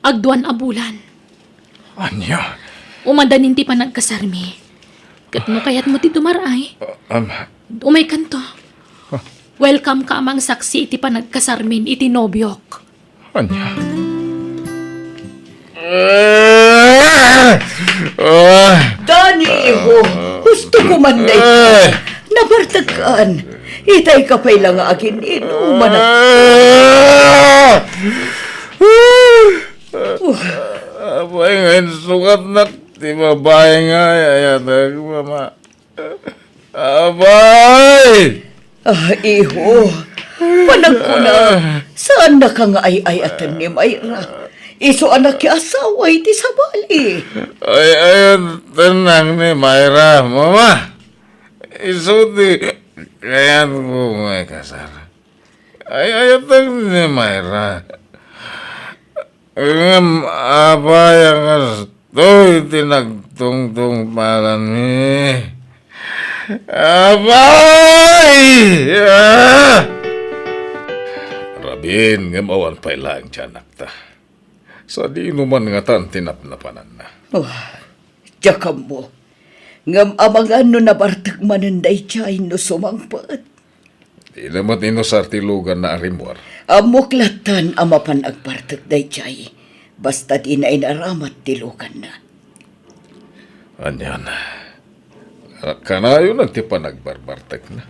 [SPEAKER 1] Agduan abulan.
[SPEAKER 2] Anya?
[SPEAKER 1] Umandanin ti pa nagkasarmi. Kat mo kayat mo ti tumaray. Umay kanto. Welcome ka amang saksi iti pa nagkasarmin iti nobyok.
[SPEAKER 2] Anya?
[SPEAKER 7] Dani, iho, gusto ko man day nabartakan. Itay ka pa'y lang agin inuman at
[SPEAKER 2] Abay ngayon sukat na ti babae nga yayatag, mama. Abay!
[SPEAKER 7] iho, panag ko na, saan na ka nga ay-ayatan ni Mayra? Iso anak ki asawa iti sa bali.
[SPEAKER 2] Ay, ayun, tenang ni Myra, mama. Isuti, kaya ko may kasar. Ay, ayun, ni Myra. Ngam, apa yang astoy tinagtungtung palan mi. Abay! Rabin, ngam awan pa'y lang tiyanak ta. Sa di inuman nga tan tinapnapanan na.
[SPEAKER 7] Jakam mo, ngam amangan no nabartag mananday chay no sumangpat.
[SPEAKER 2] Di naman inosartilugan na arimwar.
[SPEAKER 7] Amuklatan amapan agbartag day chay, basta di na inaramat tilukan na.
[SPEAKER 2] Anyan. Kanayo ti pa nagbarbartag na.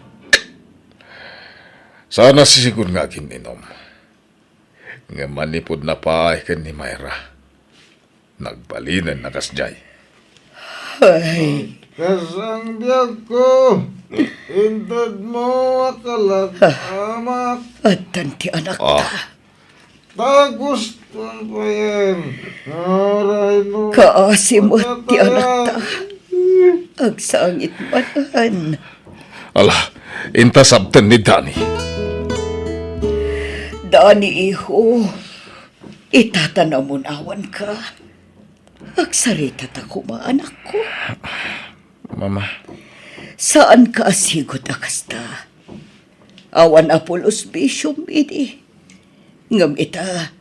[SPEAKER 2] Sana sisigod nga kininom. Nga manipod na paay kan ni Myra. Nagbalinan na kasjay.
[SPEAKER 7] Ay,
[SPEAKER 5] Kasang biyag ko, intad mo akalat amak.
[SPEAKER 7] at tanti anak ta.
[SPEAKER 5] Tagustuhan pa yan. Aray no.
[SPEAKER 7] Kaasimot ti anak ta. Agsangit manan.
[SPEAKER 2] Ala, intasabtan ni Dani.
[SPEAKER 7] Dani iho, itatanamunawan ka. Agsarita ta kuma anak ko.
[SPEAKER 2] Mama,
[SPEAKER 7] Saan ka asigot akasta? Awan apulos bisyom idi. Ngam ita,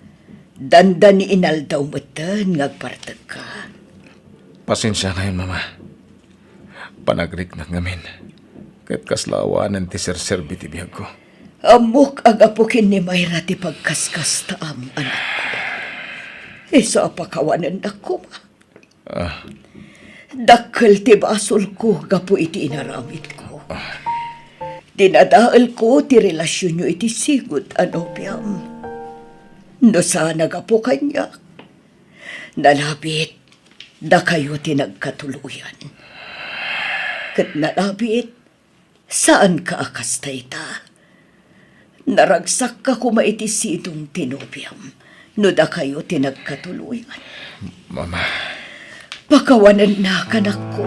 [SPEAKER 7] dandan ni inaldaw matan ngagpartag ka.
[SPEAKER 2] pasensya ngayon, Mama. Panagrik na ngamin. Kahit kaslawanan ti serserbi ti biyag ko.
[SPEAKER 7] Amok ang apukin ni Mayra ti pagkaskas taam, anak ko. Isa apakawanan na ko, ma. Dakkel ti basol ko, gapo iti inaramit ko. Dinadaal ko ti relasyon nyo iti sigod, anobyam. No sana gapo kanya. Nalabit, da kayo ti nagkatuluyan. Kat nalabit, saan ka akastay ta? Naragsak ka kumaiti sidong tinobyam, no da kayo tinagkatuluyan.
[SPEAKER 2] Mama,
[SPEAKER 7] Pakawanan na kanak ko.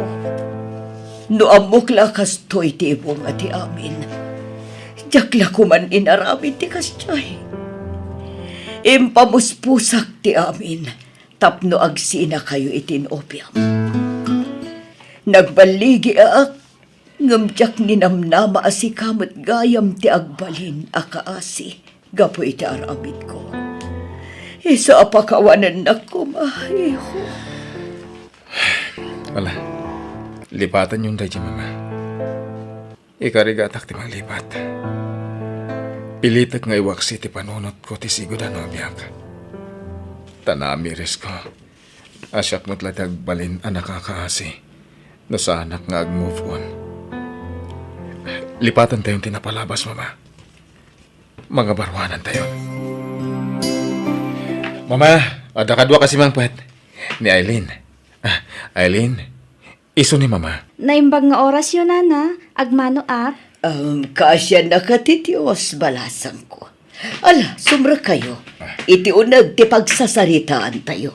[SPEAKER 7] No amok lakas to'y tibong ati amin. Jakla kuman inaramid ti kasjay. Impamuspusak ti amin, tapno agsina kayo itinobyam. Nagbaligi ak, ngamjak ni namnama asikamot gayam ti agbalin akaasi, gapo iti aramid ko. Isa apakawanan na kumahiho.
[SPEAKER 2] wala. Lipatan yung dadya, Mama. Ikarigatak ti maglipat. Pilitak nga iwaksi ti panunot ko ti sigod ano biyak. Tanami res ko. Asyak mo't latag balin anak kakaasi. No sa anak nga ag-move on. Lipatan tayong tinapalabas, Mama. Mga barwanan tayo. Mama, ada kadwa kasi mang puwet. Ni Eileen. Eileen, iso ni Mama.
[SPEAKER 9] Naimbag nga oras yun, Nana. Agmano at.
[SPEAKER 7] Kasya nakatitios balasang ko. Ala, sumra kayo. Iti unag ti pagsasaritaan tayo.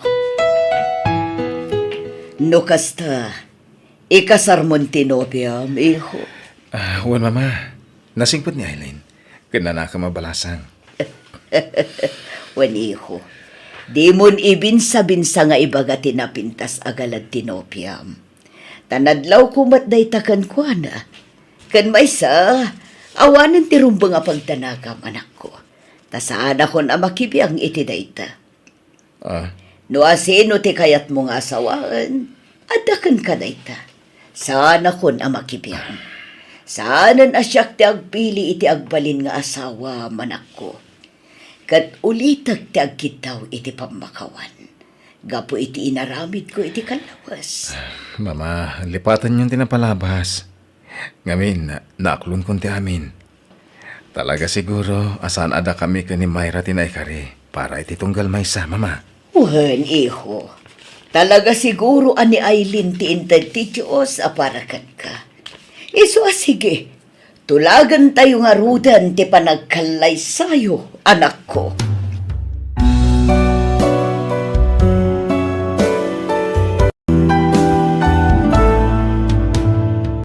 [SPEAKER 7] No kasta, ikasarmon tinobyam, iho.
[SPEAKER 2] Wan, Mama. Nasingpot ni Eileen. Kaya na ka mabalasang.
[SPEAKER 7] Waniho, di mon ibinsa-binsa nga ibaga tinapintas agalad tinopiam. Tanadlaw kumat day takan ko na. Kan may sa, awanan ti rumba nga pagtanagam anak ko. Tasaan ako na makibiyang iti dayta. No asino ti kayat mo nga asawaan, adakan ka dayta. Sana kon ang makibiyang. Saanan asyak ti agpili iti agbalin nga asawa manak ko. Kat ulitag ti agkitaw iti pamakawan. Gapo iti inaramid ko iti kalawas.
[SPEAKER 2] Mama, lipatan yung tinapalabas. Ngamin, naaklon kon ti amin. Talaga siguro, asan ada kami ka ni Mayra tinaykari para iti tunggal maysa, mama.
[SPEAKER 7] Uhan, iho. Talaga siguro ani Aileen ti intad ti Diyos aparakan ka. Iso sige, tulagan tayo nga rudan ti panagkalay sayo, anak ko.